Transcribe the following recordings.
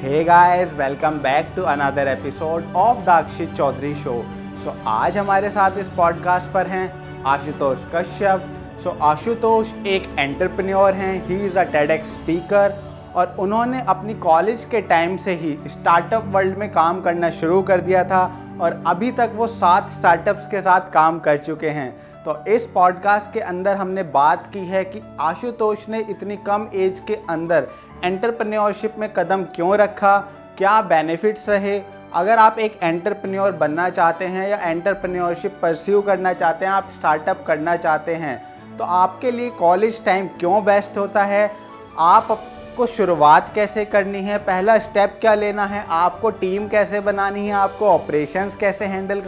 Hey guys, welcome back to another episode of the Akshit Chaudhary show. आज हमारे साथ इस पॉडकास्ट पर हैं आशुतोष कश्यप। आशुतोष एक एंटरप्रेन्योर हैं, he is a TEDx speaker और उन्होंने अपनी कॉलेज के टाइम से ही स्टार्टअप वर्ल्ड में काम करना शुरू कर दिया था और अभी तक वो 7 स्टार्टअप्स के साथ काम कर चुके हैं। तो इस पॉडकास्ट के अंदर हमने बात की है कि आशुतोष ने इतनी कम एज के अंदर एंटरप्रेन्योरशिप में कदम क्यों रखा, क्या बेनिफिट्स रहे। अगर आप एक एंटरप्रेन्योर बनना चाहते हैं या एंटरप्रेन्योरशिप परस्यू करना चाहते हैं, आप स्टार्टअप करना चाहते हैं, तो आपके लिए कॉलेज टाइम क्यों बेस्ट होता है, आपको शुरुआत कैसे करनी है, पहला स्टेप क्या लेना है, आपको टीम कैसे बनानी है, आपको ऑपरेशंस कैसे हैंडल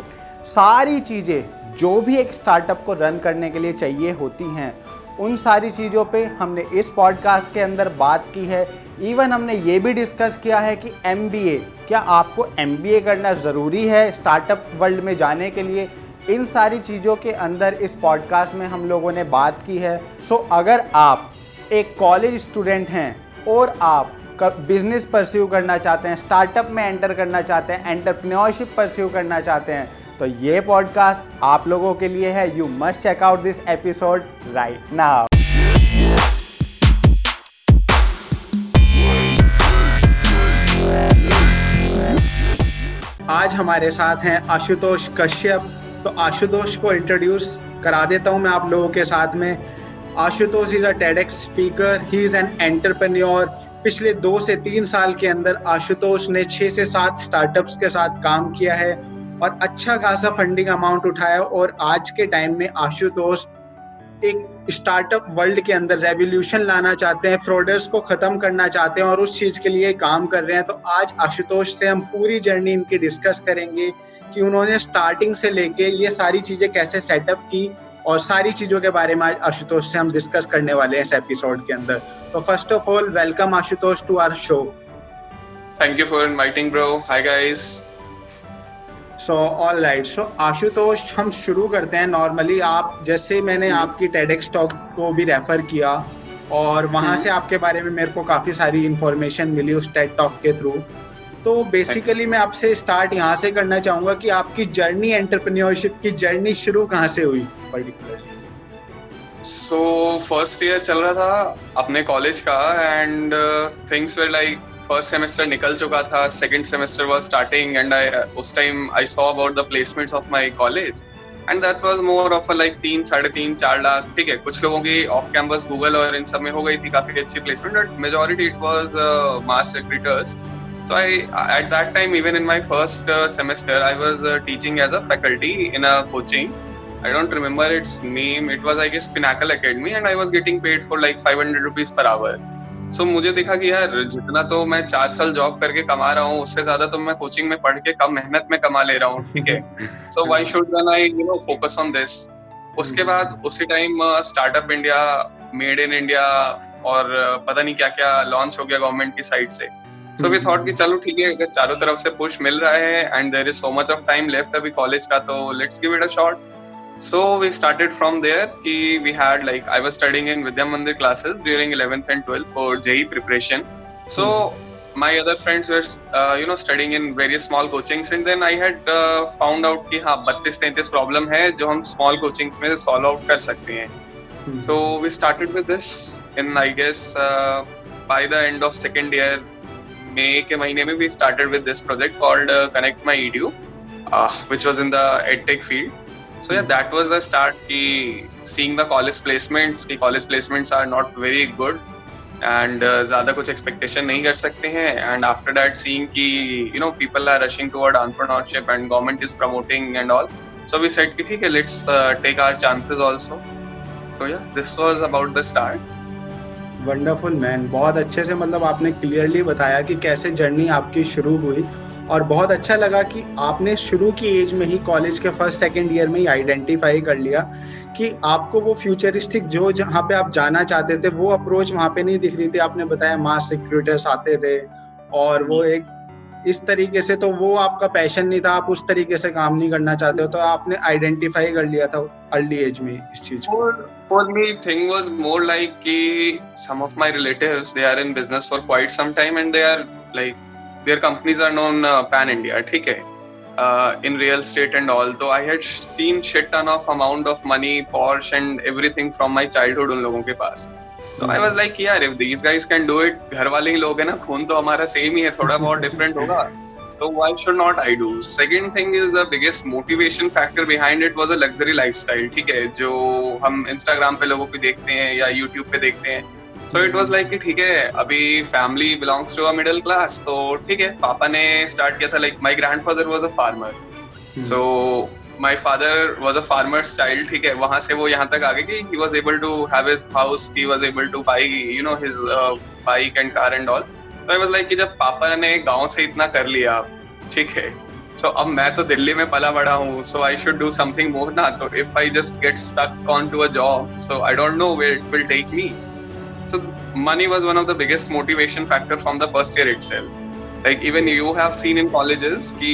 सारी चीज़ें जो भी एक स्टार्टअप को रन करने के लिए चाहिए होती हैं, उन सारी चीज़ों पे हमने इस पॉडकास्ट के अंदर बात की है। इवन हमने ये भी डिस्कस किया है कि MBA, क्या आपको MBA करना ज़रूरी है स्टार्टअप वर्ल्ड में जाने के लिए। इन सारी चीज़ों के अंदर इस पॉडकास्ट में हम लोगों ने बात की है। अगर आप एक कॉलेज स्टूडेंट हैं और आप बिजनेस परस्यू करना चाहते हैं, स्टार्टअप में एंटर करना चाहते हैं, एंटरप्रेन्योरशिप परस्यू करना चाहते हैं, तो ये पॉडकास्ट आप लोगों के लिए है। You must check out this episode right now. आज हमारे साथ हैं आशुतोष कश्यप। तो आशुतोष को इंट्रोड्यूस करा देता हूं मैं आप लोगों के साथ में। Ashutosh is a TEDx speaker, he is an entrepreneur. पिछले 2 से 3 साल के अंदर आशुतोष ने 6 से 7 स्टार्टअप्स के साथ काम किया है और अच्छा खासा फंडिंग अमाउंट उठाया और आज के टाइम में आशुतोष एक स्टार्टअप वर्ल्ड के अंदर रेवोल्यूशन लाना चाहते हैं, फ्रॉडर्स को खत्म करना चाहते हैं और उस चीज के लिए काम कर रहे हैं। तो आज आशुतोष से हम पूरी जर्नी इनकी डिस्कस करेंगे कि उन्होंने स्टार्टिंग से लेके ये सारी चीजें कैसे सेटअप की और सारी चीजों के बारे में आज आशुतोष से हम डिस्कस करने वाले हैं इस एपिसोड के अंदर। तो first of all welcome Ashutosh to our show. Thank you for inviting, bro. Hi guys. All right. Ashutosh, हम शुरू करते हैं नॉर्मली। आप जैसे मैंने आपकी TEDx टॉक को भी रेफर किया और वहाँ से आपके बारे में मेरे को काफ़ी सारी इंफॉर्मेशन मिली उस TED टॉक के थ्रू। तो बेसिकली मैं आपसे स्टार्ट यहाँ से करना चाहूँगा कि आपकी जर्नी, एंटरप्रेन्योरशिप की जर्नी शुरू कहाँ से हुई पर्टिकुलरली। So first year चल रहा था अपने कॉलेज का and things were like first semester निकल चुका था, second semester was starting and उस time I saw about the placements of my college and that was more of a like 3, 3.5, 4 lakh. ठीक है, कुछ लोगों की ऑफ कैंपस गूगल और इन सब में हो गई थी काफी अच्छी placement, but majority it was mass recruiters. So at that time, even in my first semester, I was teaching as a faculty in a coaching. I don't remember its name. It was, I guess, Pinnacle Academy, and I was getting paid for like 500 rupees per hour. So मुझे देखा कि यार जितना तो मैं 4 साल job करके कमा रहा हूँ, उससे ज्यादा तो मैं कोचिंग में पढ़ के कम मेहनत में कमा ले रहा हूँ। ठीक है, so why should then I focus on this? उसके बाद उसी time startup India, made in India और पता नहीं क्या क्या लॉन्च हो गया गवर्नमेंट की साइड से। So we thought कि चलो ठीक है, अगर चारों तरफ से पुश मिल रहा है and there is so much of time left अभी कॉलेज का, तो let's give it a shot. So we started from there. We had like I was studying in Vidya Mandir classes during 11th and 12th for JEE preparation. So my other friends were studying in various small coachings, and then I had found out कि हाँ 32-33 problem है जो हम small coachings में solve out कर सकते हैं। So we started with this in I guess by the end of second year, May के महीने में we started with this project called Connect My EDU, which was in the EdTech field. So yeah, that was the start ki seeing the college placements are not very good and ज़्यादा कुछ expectation नहीं कर सकते हैं, and after that seeing कि people are rushing toward entrepreneurship and government is promoting and all, so we said कि ठीक है, let's take our chances also. So yeah, this was about the start. Wonderful man, बहुत अच्छे से मतलब आपने clearly बताया कि कैसे जर्नी आपकी शुरू हुई और बहुत अच्छा लगा कि आपने शुरू की एज में ही कॉलेज के फर्स्ट सेकंड ईयर में ही आइडेंटिफाई कर लिया कि आपको वो फ्यूचरिस्टिक जो जहाँ पे आप जाना चाहते थे वो अप्रोच वहाँ पे नहीं दिख रही थी। आपने बताया मास रिक्रूटर्स आते थे और वो एक इस तरीके से, तो वो आपका पैशन नहीं था, आप उस तरीके से काम नहीं करना चाहते हो, तो आपने आइडेंटिफाई कर लिया था अर्ली एज में इस चीज को। For me, thing was more like कि some of my relatives, they are in business for quite some time and they are like their companies are known pan India, ठीक है, in real estate and all. तो I had seen shit ton of amount of money, Porsche and everything from my childhood उन लोगों के पास. तो I was like यार, if these guys can do it, घर वाले ही लोग हैं ना, खून तो हमारा सेम ही है, थोड़ा बहुत डिफरेंट होगा, तो why should not I do? Second thing is the biggest motivation factor behind it was a luxury lifestyle, ठीक है, जो हम Instagram पे लोगों को देखते हैं या YouTube पे देखते हैं. So it was like कि ठीक है, अभी family belongs to a middle class, तो ठीक है, पापा ने start किया था, like my grandfather was a farmer, so my father was a farmer's child, ठीक है, वहाँ से वो यहाँ तक आ गए कि he was able to have his house, he was able to buy, you know, his bike and car and all. तो I was like कि जब पापा ने गांव से इतना कर लिया, ठीक है, so अब मैं तो दिल्ली में पला बड़ा हूँ, so I should do something more ना, तो if I just get stuck onto a job, so I don't know where it will take me. So money was one of the biggest motivation factor from the first year itself. Like even you have seen in colleges कि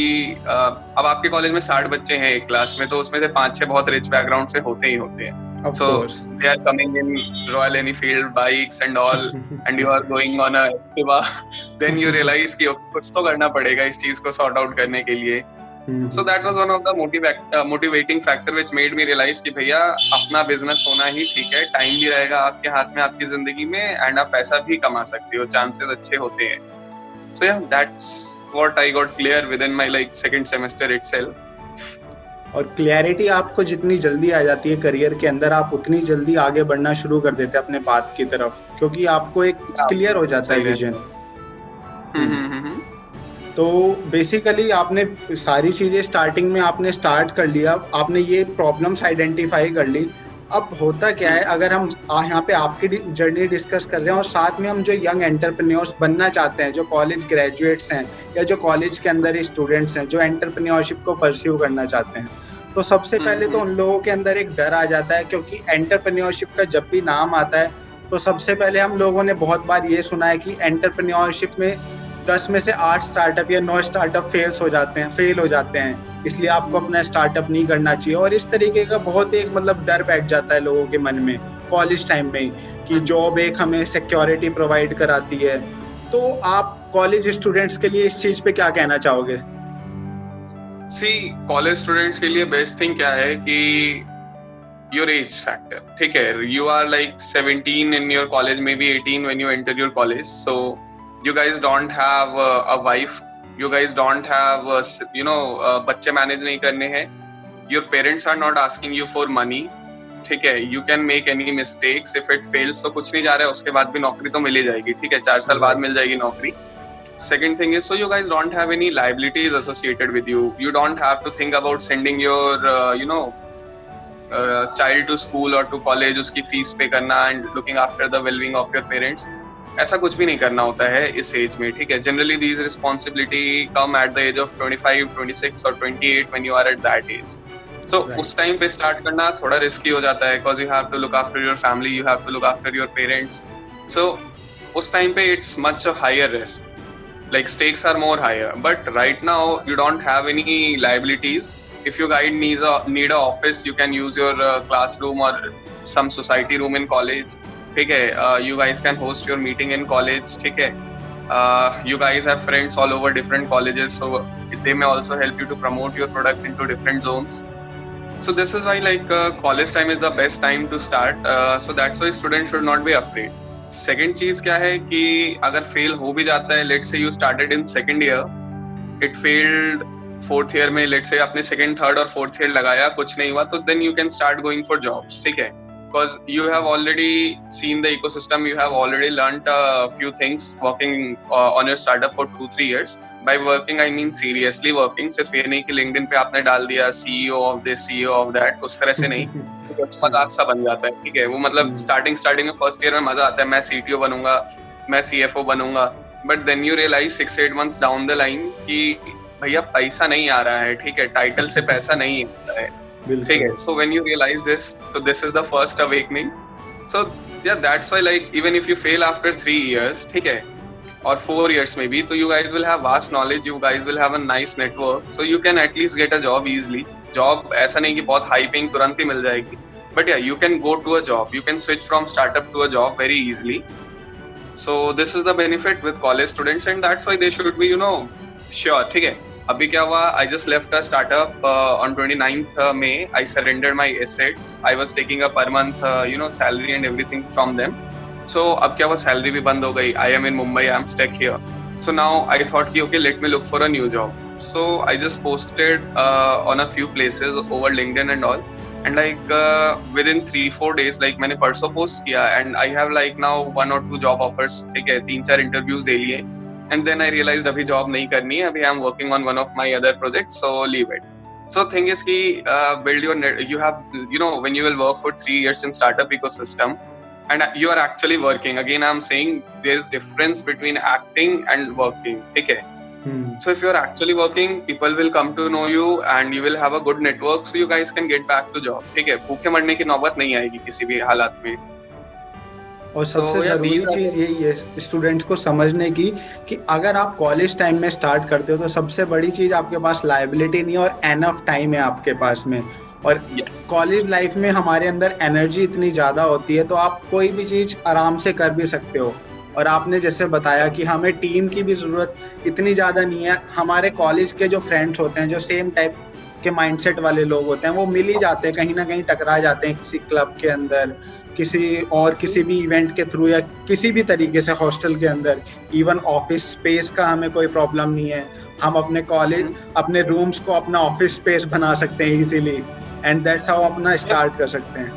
अब आपके college में 60 बच्चे हैं एक class में, तो उसमें से 5-6 बहुत रिच बैकग्राउंड से होते ही होते हैं. So they are coming in Royal Enfield bikes and all, and you are going on a Activa. Then you realize कि कुछ तो करना पड़ेगा इस चीज को sort out करने के लिए. So that was one of the motivating factor which made me realize कि भैया अपना बिजनेस होना ही ठीक है, टाइम भी रहेगा आपके हाथ में आपकी जिंदगी में, एंड आप पैसा भी कमा सकते हो, चांसेस अच्छे होते हैं. So yeah, that's what I got clear within my like second semester itself. और क्लैरिटी आपको जितनी जल्दी आ जाती है करियर के अंदर, आप उतनी जल्दी आगे बढ़ना शुरू कर देते हैं अपने पाथ की तरफ, क्योंकि आपको एक क्लियर हो जाता है विजन. तो बेसिकली आपने सारी चीजें स्टार्टिंग में आपने स्टार्ट कर लिया, आपने ये प्रॉब्लम्स आइडेंटिफाई कर ली. अब होता क्या है, अगर हम यहाँ पे आपकी जर्नी डिस्कस कर रहे हैं और साथ में हम जो यंग एंटरप्रेन्योर्स बनना चाहते हैं, जो कॉलेज ग्रेजुएट्स हैं या जो कॉलेज के अंदर स्टूडेंट्स हैं जो एंटरप्रेन्योरशिप को परस्यू करना चाहते हैं, तो सबसे पहले तो उन लोगों के अंदर एक डर आ जाता है, क्योंकि एंटरप्रेन्योरशिप का जब भी नाम आता है तो सबसे पहले हम लोगों ने बहुत बार ये सुना है कि एंटरप्रेन्योरशिप में 10 में से 8 स्टार्टअप या 9 स्टार्टअप फेल हो जाते हैं, इसलिए आपको अपना स्टार्टअप नहीं करना चाहिए. और इस तरीके का बहुत एक मतलब डर बैठ जाता है लोगों के मन में कॉलेज टाइम में कि जॉब एक हमें सिक्योरिटी प्रोवाइड कराती है. तो आप कॉलेज स्टूडेंट्स के लिए इस चीज पे क्या कहना चाहोगे? कॉलेज स्टूडेंट्स के लिए बेस्ट थिंग क्या है कि योर एज फैक्टर, ठीक है, you are like 17 in your college, may be 18 when you enter your college. So you guys don't have a wife, you guys don't have बच्चे manage नहीं करने हैं, your parents are not asking you for money, ठीक है, you can make any mistakes, if it fails तो कुछ नहीं जा रहा है, उसके बाद भी नौकरी तो मिल ही जाएगी, ठीक है, 4 साल बाद मिल जाएगी नौकरी. Second thing is, so you guys don't have any liabilities associated with you, you don't have to think about sending your child to school or to college, उसकी फीस पे करना and looking after the well-being of your parents. ऐसा कुछ भी नहीं करना होता है इस एज में, ठीक है. Generally these responsibility come at the age of 25, 26 और 28 when you are at that age. So उस टाइम पे स्टार्ट करना थोड़ा रिस्की हो जाता है, because you have to look after your family, you have to look after your parents. So उस time पे it's much higher risk, like stakes are more higher, but right now you don't have any liabilities. If your guide need a office, you can use your classroom or some society room in college, ठीक है. You guys can host your meeting in college, ठीक है. You guys have friends all over different colleges, so they may also help you to promote your product into different zones. So this is why like college time is the best time to start. So that's why students should not be afraid. Second चीज क्या है कि अगर fail हो भी जाता है, let's say you started in second year, it failed fourth year में, लेट्स से आपने सेकेंड, थर्ड और फोर्थ ईयर लगाया, कुछ नहीं हुआ, तो then you can start going for jobs, ठीक है. Because you have already seen the ecosystem, you have already learned a few things working on your startup for 2-3 years. By working I mean seriously working, सिर्फ ये नहीं कि LinkedIn पे आपने डाल दिया CEO of this, CEO of that, उस तरह से नहीं. मजाक सा बन जाता है, ठीक है. वो मतलब स्टार्टिंग में फर्स्ट ईयर में मजा आता है, मैं CTO बनूंगा, मैं CFO बनूंगा, but then you realise 6-8 months down the line कि भैया पैसा नहीं आ रहा है, ठीक है, टाइटल से पैसा नहीं आता है, ठीक है. So when you realise this, तो this is the first awakening. So yeah that's why like even if you fail after 3 years, ठीक है, or 4 years maybe, so you guys will have vast knowledge, you guys will have a nice network, so you can at least get a job easily. Job ऐसा नहीं कि बहुत high paying तुरंत ही मिल जाएगी, but yeah you can go to a job, you can switch from startup to a job very easily. So this is the benefit with college students and that's why they should be, sure. ठीक है. अभी क्या हुआ? I just left a startup on 29th May. I surrendered my assets. I was taking a per month, salary and everything from them. So अब क्या हुआ? Salary भी बंद हो गई. I am in Mumbai. I am stuck here. So now I thought कि okay, let me look for a new job. So I just posted on a few places over LinkedIn and all. And like within 3-4 days, like मैंने परसों post किया and I have like now 1 or 2 job offers. ठीक है, 3-4 interviews दे लिए. And then I realized अभी job नहीं करनी है. अभी I'm working on one of my other projects, so leave it. So thing is कि build your net. You have, when you will work for 3 years in startup ecosystem, and you are actually working. Again, I'm saying there is difference between acting and working. ठीक है. So if you're actually working, people will come to know you and you will have a good network, so you guys can get back to job. ठीक है, भूखे मरने की नौबत नहीं आएगी किसी भी हालात में. और सबसे जरूरी चीज यही है स्टूडेंट्स को समझने की कि अगर आप कॉलेज टाइम में स्टार्ट करते हो तो सबसे बड़ी चीज आपके पास लायबिलिटी नहीं है और एनफ टाइम है आपके पास में. और कॉलेज लाइफ में हमारे अंदर एनर्जी इतनी ज्यादा होती है तो आप कोई भी चीज आराम से कर भी सकते हो. और आपने जैसे बताया कि हमें टीम की भी जरूरत इतनी ज्यादा नहीं है. हमारे कॉलेज के जो फ्रेंड्स होते हैं, जो सेम टाइप के माइंडसेट वाले लोग होते हैं, वो मिल ही जाते हैं, कहीं ना कहीं टकरा जाते हैं किसी क्लब के अंदर, किसी भी इवेंट के थ्रू या किसी भी तरीके से हॉस्टल के अंदर. इवन ऑफिस स्पेस का हमें कोई प्रॉब्लम नहीं है. हम अपने कॉलेज अपने रूम्स को अपना ऑफिस स्पेस बना सकते हैं इजीली एंड दैट्स हाउ अपना स्टार्ट कर सकते हैं.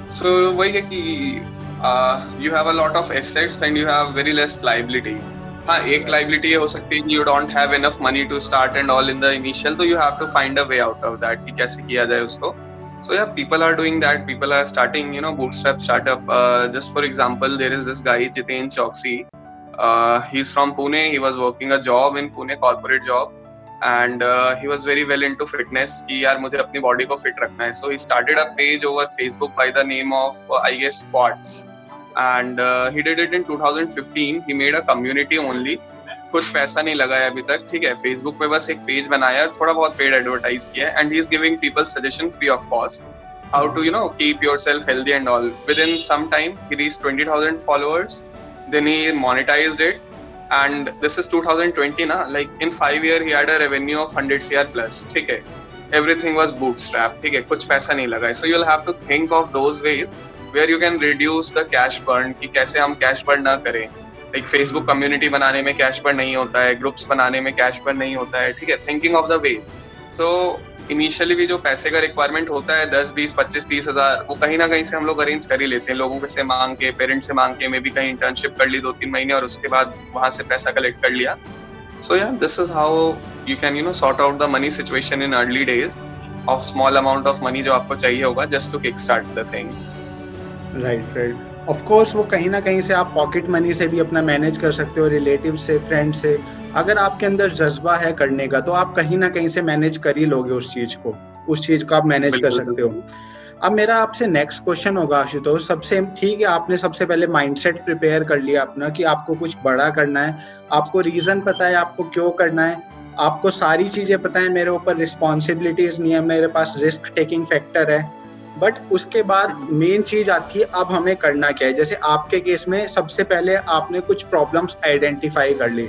So वही है कि you have a lot of assets and you have very less liabilities. हाँ, एक liability हो सकती है you don't have enough money to start and all in the initial, so you have to find a way out of that कि कैसे किया जाए उसको. So yeah, people are doing that. People are starting, bootstrap startup. Just for example, there is this guy Jiten Choksi. He's from Pune. He was working a job in Pune, corporate job, and he was very well into fitness. कि यार मुझे अपनी body को fit रखना है. So he started a page over Facebook by the name of I guess Squats, and he did it in 2015. He made a community only. कुछ पैसा नहीं लगाया अभी तक. ठीक है, फेसबुक पे बस एक पेज बनाया, थोड़ा बहुत पेड एडवर्टाइज किया and he is giving people suggestion free of cost how to keep yourself healthy and all. Within some time he reached 20,000 followers. Then he monetised it and this is 2020 ना. Like in 5 years he had a revenue of 100 CR plus. ठीक है, everything was bootstrap. ठीक है, कुछ पैसा नहीं लगा. So you will have to think of those ways where you can reduce the cash burn, कि कैसे हम कैश बर्न ना करें. लाइक फेसबुक कम्युनिटी बनाने में कैश बर्न नहीं होता है, ग्रुप्स बनाने में कैश बर्न नहीं होता है. ठीक है, thinking of the ways. So initially भी जो पैसे का रिक्वायरमेंट होता है 10, 20, 25, 30 हज़ार, वो कहीं ना कहीं से हम लोग अरेंज कर ही लेते हैं. लोगों से मांग के, पेरेंट्स से मांग के, मे भी कहीं इंटर्नशिप कर ली 2-3 महीने और उसके बाद वहां से पैसा कलेक्ट कर लिया. So yeah this is how you can sort out the money situation in early days of small amount of money जो आपको चाहिए होगा just to kick start the thing. Right. Of course वो कहीं ना कहीं से आप पॉकेट मनी से भी अपना मैनेज कर सकते हो, रिलेटिव से, फ्रेंड से. अगर आपके अंदर जज्बा है करने का तो आप कहीं ना कहीं से मैनेज कर ही लोगे उस चीज को आप मैनेज कर सकते हो. अब मेरा आपसे नेक्स्ट क्वेश्चन होगा आशुतोष. सबसे ठीक है, आपने सबसे पहले माइंडसेट प्रिपेयर कर लिया अपना कि आपको कुछ बड़ा करना है, आपको रीजन पता है आपको क्यों करना है, आपको सारी चीजें पता है, मेरे ऊपर रिस्पॉन्सिबिलिटीज नहीं है, मेरे पास रिस्क टेकिंग फैक्टर है. बट उसके बाद मेन चीज आती है अब हमें करना क्या है. जैसे आपके केस में सबसे पहले आपने कुछ प्रॉब्लम्स आइडेंटिफाई कर ली.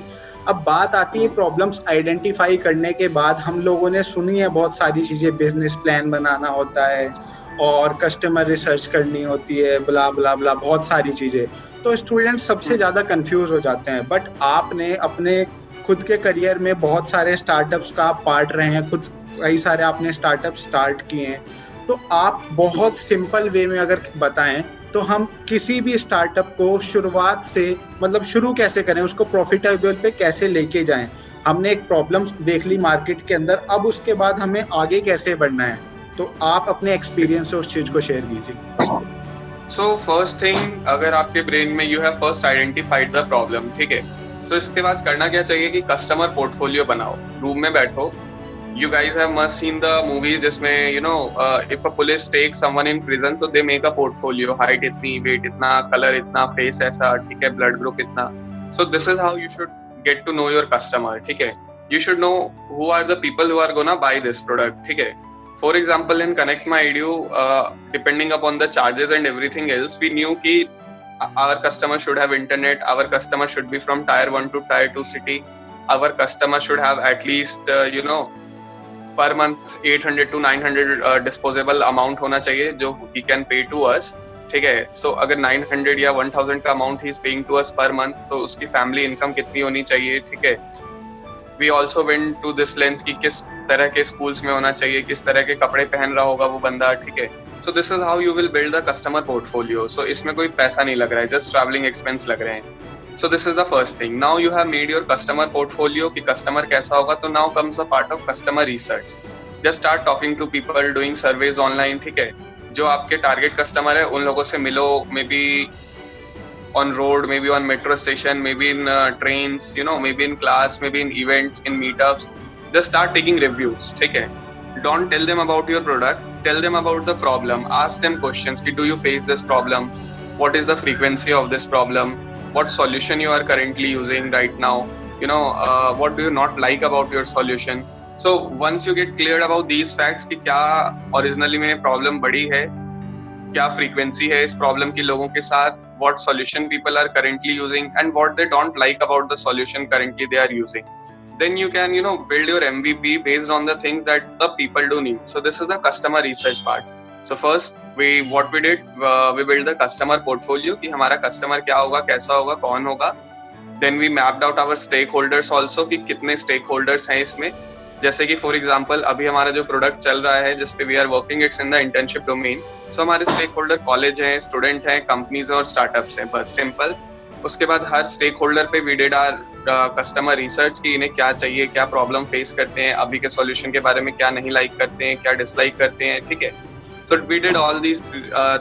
अब बात आती है प्रॉब्लम्स आइडेंटिफाई करने के बाद हम लोगों ने सुनी है बहुत सारी चीजें, बिजनेस प्लान बनाना होता है और कस्टमर रिसर्च करनी होती है, ब्ला ब्ला ब्ला, बहुत सारी चीजें. तो स्टूडेंट्स सबसे ज्यादा कंफ्यूज हो जाते हैं. बट आपने अपने खुद के करियर में बहुत सारे स्टार्टअप्स का पार्ट रहे हैं, खुद कई सारे आपने स्टार्टअप स्टार्ट किए हैं. तो आप बहुत सिंपल वे में अगर बताएं तो हम किसी भी स्टार्टअप को शुरुआत से मतलब शुरू कैसे करें, उसको प्रॉफिटेबल पे कैसे लेके जाएं. हमने एक प्रॉब्लम्स देख ली मार्केट के अंदर, अब उसके बाद हमें आगे कैसे बढ़ना है. तो आप अपने एक्सपीरियंस से उस चीज को शेयर कीजिए. सो फर्स्ट थिंग, अगर आपके ब्रेन में you have first identified the problem. ठीक है, सो इसके बाद करना क्या चाहिए कि कस्टमर पोर्टफोलियो बनाओ. रूम में बैठो. You guys have must seen the movie जिसमें if a police takes someone in prison, so they make a portfolio, height इतनी, weight इतना, color इतना, face ऐसा, ठीक है, blood group इतना. So this is how you should get to know your customer. ठीक है, you should know who are the people who are gonna buy this product. ठीक है, for example in Connect My Edu, depending upon the charges and everything else, we knew कि our customer should have internet, our customer should be from tier 1 to tier 2 city, our customer should have at least per month 800 to 900 disposable amount होना चाहिए जो he can pay to us, ठीक है. सो अगर 900 या 1000 का amount he is paying to us per month, तो उसकी फैमिली इनकम कितनी होनी चाहिए, ठीक है. We also went to this length कि किस तरह के स्कूल्स में होना चाहिए, किस तरह के कपड़े पहन रहा होगा वो बंदा, ठीक है. So this is how you will build the customer portfolio. So इसमें कोई पैसा नहीं लग रहा है, just traveling expense लग रहे हैं. So this is the first thing. Now you have made your customer portfolio कि customer कैसा होगा, तो now comes the part of customer research. Just start talking to people, doing surveys online, ठीक है. जो आपके टारगेट कस्टमर है उन लोगों से मिलो, maybe on road, maybe on metro station, maybe in trains, maybe in class, maybe in events, in meetups. Just start taking reviews, ठीक है. Don't tell them about your product, tell them about the problem. Ask them questions कि do you face this problem? What is the frequency of this problem? What solution you are currently using right now? What do you not like about your solution? So once you get cleared about these facts कि क्या originally में problem बड़ी है, क्या frequency है इस problem की लोगों के साथ, what solution people are currently using and what they don't like about the solution currently they are using, then you can build your MVP based on the things that the people do need. So this is the customer research part. So first we did we build the customer portfolio कि हमारा customer क्या होगा, कैसा होगा, कौन होगा. Then we mapped out our stakeholders also कि कितने stakeholders हैं इसमें. जैसे कि फॉर एग्जांपल अभी हमारा जो प्रोडक्ट चल रहा है जिस पे we are working, it's in the internship domain. So हमारे स्टेक होल्डर कॉलेज हैं, स्टूडेंट हैं, कंपनीज और स्टार्टअप्स हैं, बस सिंपल. उसके बाद हर स्टेक होल्डर पे we did our customer research कि इन्हें क्या चाहिए, क्या प्रॉब्लम फेस करते हैं, अभी के सॉल्यूशन के बारे में क्या नहीं लाइक करते हैं, क्या डिसलाइक करते हैं, ठीक है. So we did all these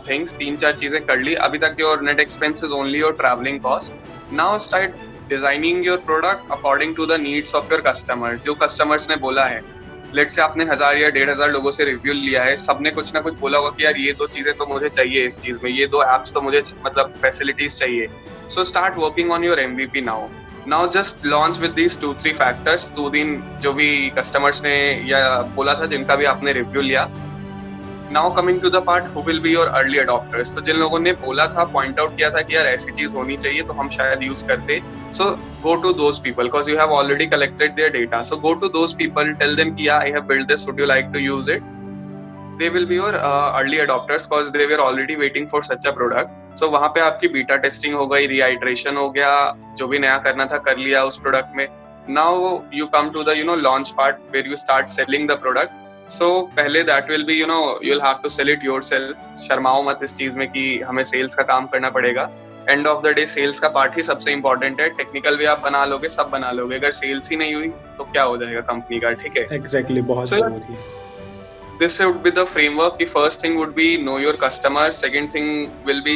things. 3-4 चीजें कर ली. अभी तक your net expense is only your travelling cost. Now start designing your product according to the needs of your customer. जो कस्टमर्स ने बोला है, लेट्स से आपने 1000 या 1500 लोगों से रिव्यू लिया है, सबने कुछ ना कुछ बोला होगा कि यार ये 2 चीजें तो मुझे चाहिए इस चीज में, ये 2 एप्स तो मुझे मतलब फैसिलिटीज चाहिए. So start working on your MVP now just launch with these 2-3 factors. 2 दिन जो भी कस्टमर्स ने या बोला था, जिनका भी आपने रिव्यू लिया. Now coming to the part who will be your early adopters. तो जिन लोगों ने बोला था, पॉइंट आउट किया था कि यार ऐसी चीज होनी चाहिए तो हम शायद यूज करते. सो go to those people because you have already collected their data. So go to those people, tell them कि yeah, I have built this, would you like to use it? They will be your early adopters because they were already waiting for such a product. So वहाँ पे आपकी beta testing हो गई, रीआइट्रेशन हो गया, जो भी नया करना था कर लिया उस प्रोडक्ट में. Now you come to the launch part where you start selling the product. So पहले that will be you'll have to sell it yourself. शर्माओ मत इस चीज में कि हमें सेल्स का काम करना पड़ेगा. End of the day sales का पार्ट ही सबसे इंपॉर्टेंट है. टेक्निकल भी आप बना लोगे, सब बना लोगे, अगर सेल्स ही नहीं हुई तो क्या हो जाएगा कंपनी का, ठीक है. एग्जैक्टली, बहुत जरूरी है. This would be the framework. The first thing would be know your customer. Second thing will be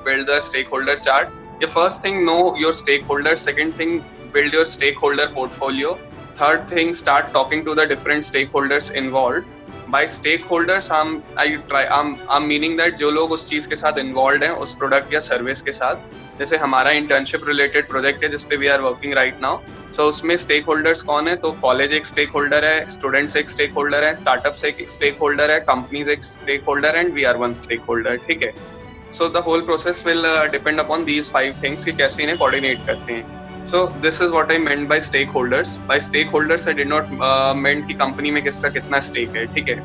build the stakeholder chart. The first thing, know your stakeholders. Second thing, build your stakeholder portfolio. Third thing, start talking to the different stakeholders involved. By stakeholders I'm meaning that जो लोग उस चीज के साथ involved हैं, उस product या service के साथ. जैसे हमारा इंटर्नशिप रिलेटेड प्रोजेक्ट है जिसपे we are working right now. So उसमें स्टेक होल्डर्स कौन है? तो कॉलेज एक स्टेक होल्डर है, स्टूडेंट्स एक स्टेक होल्डर है, स्टार्टअप्स एक स्टेक होल्डर है, कंपनीज एक stakeholder and we are one stakeholder, ठीक है. So the whole process will depend upon these 5 things कि कैसे इन्हें कोऑर्डिनेट करते हैं. So this is what I meant by stakeholders. By stakeholders I did not meant कि company में किसका कितना stake है, ठीक है.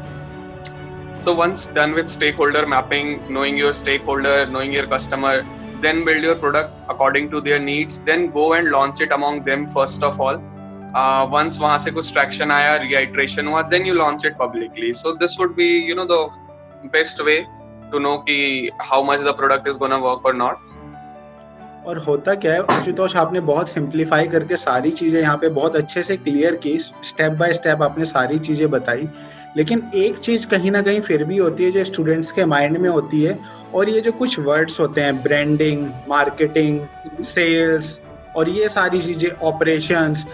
So once done with stakeholder mapping, knowing your stakeholder, knowing your customer, then build your product according to their needs. Then go and launch it among them first of all. Once वहाँ से कुछ traction आया, reiteration हुआ, then you launch it publicly. So this would be the best way to know कि how much the product is gonna work or not. और होता क्या है आशुतोष, आपने बहुत सिंप्लीफाई करके सारी चीजें यहाँ पे बहुत अच्छे से क्लियर की, स्टेप बाय स्टेप आपने सारी चीजें बताई. लेकिन एक चीज कहीं ना कहीं फिर भी होती है जो स्टूडेंट्स के माइंड में होती है, और ये जो कुछ वर्ड्स होते हैं, ब्रांडिंग, मार्केटिंग, सेल्स और ये सारी चीजें, ऑपरेशंस,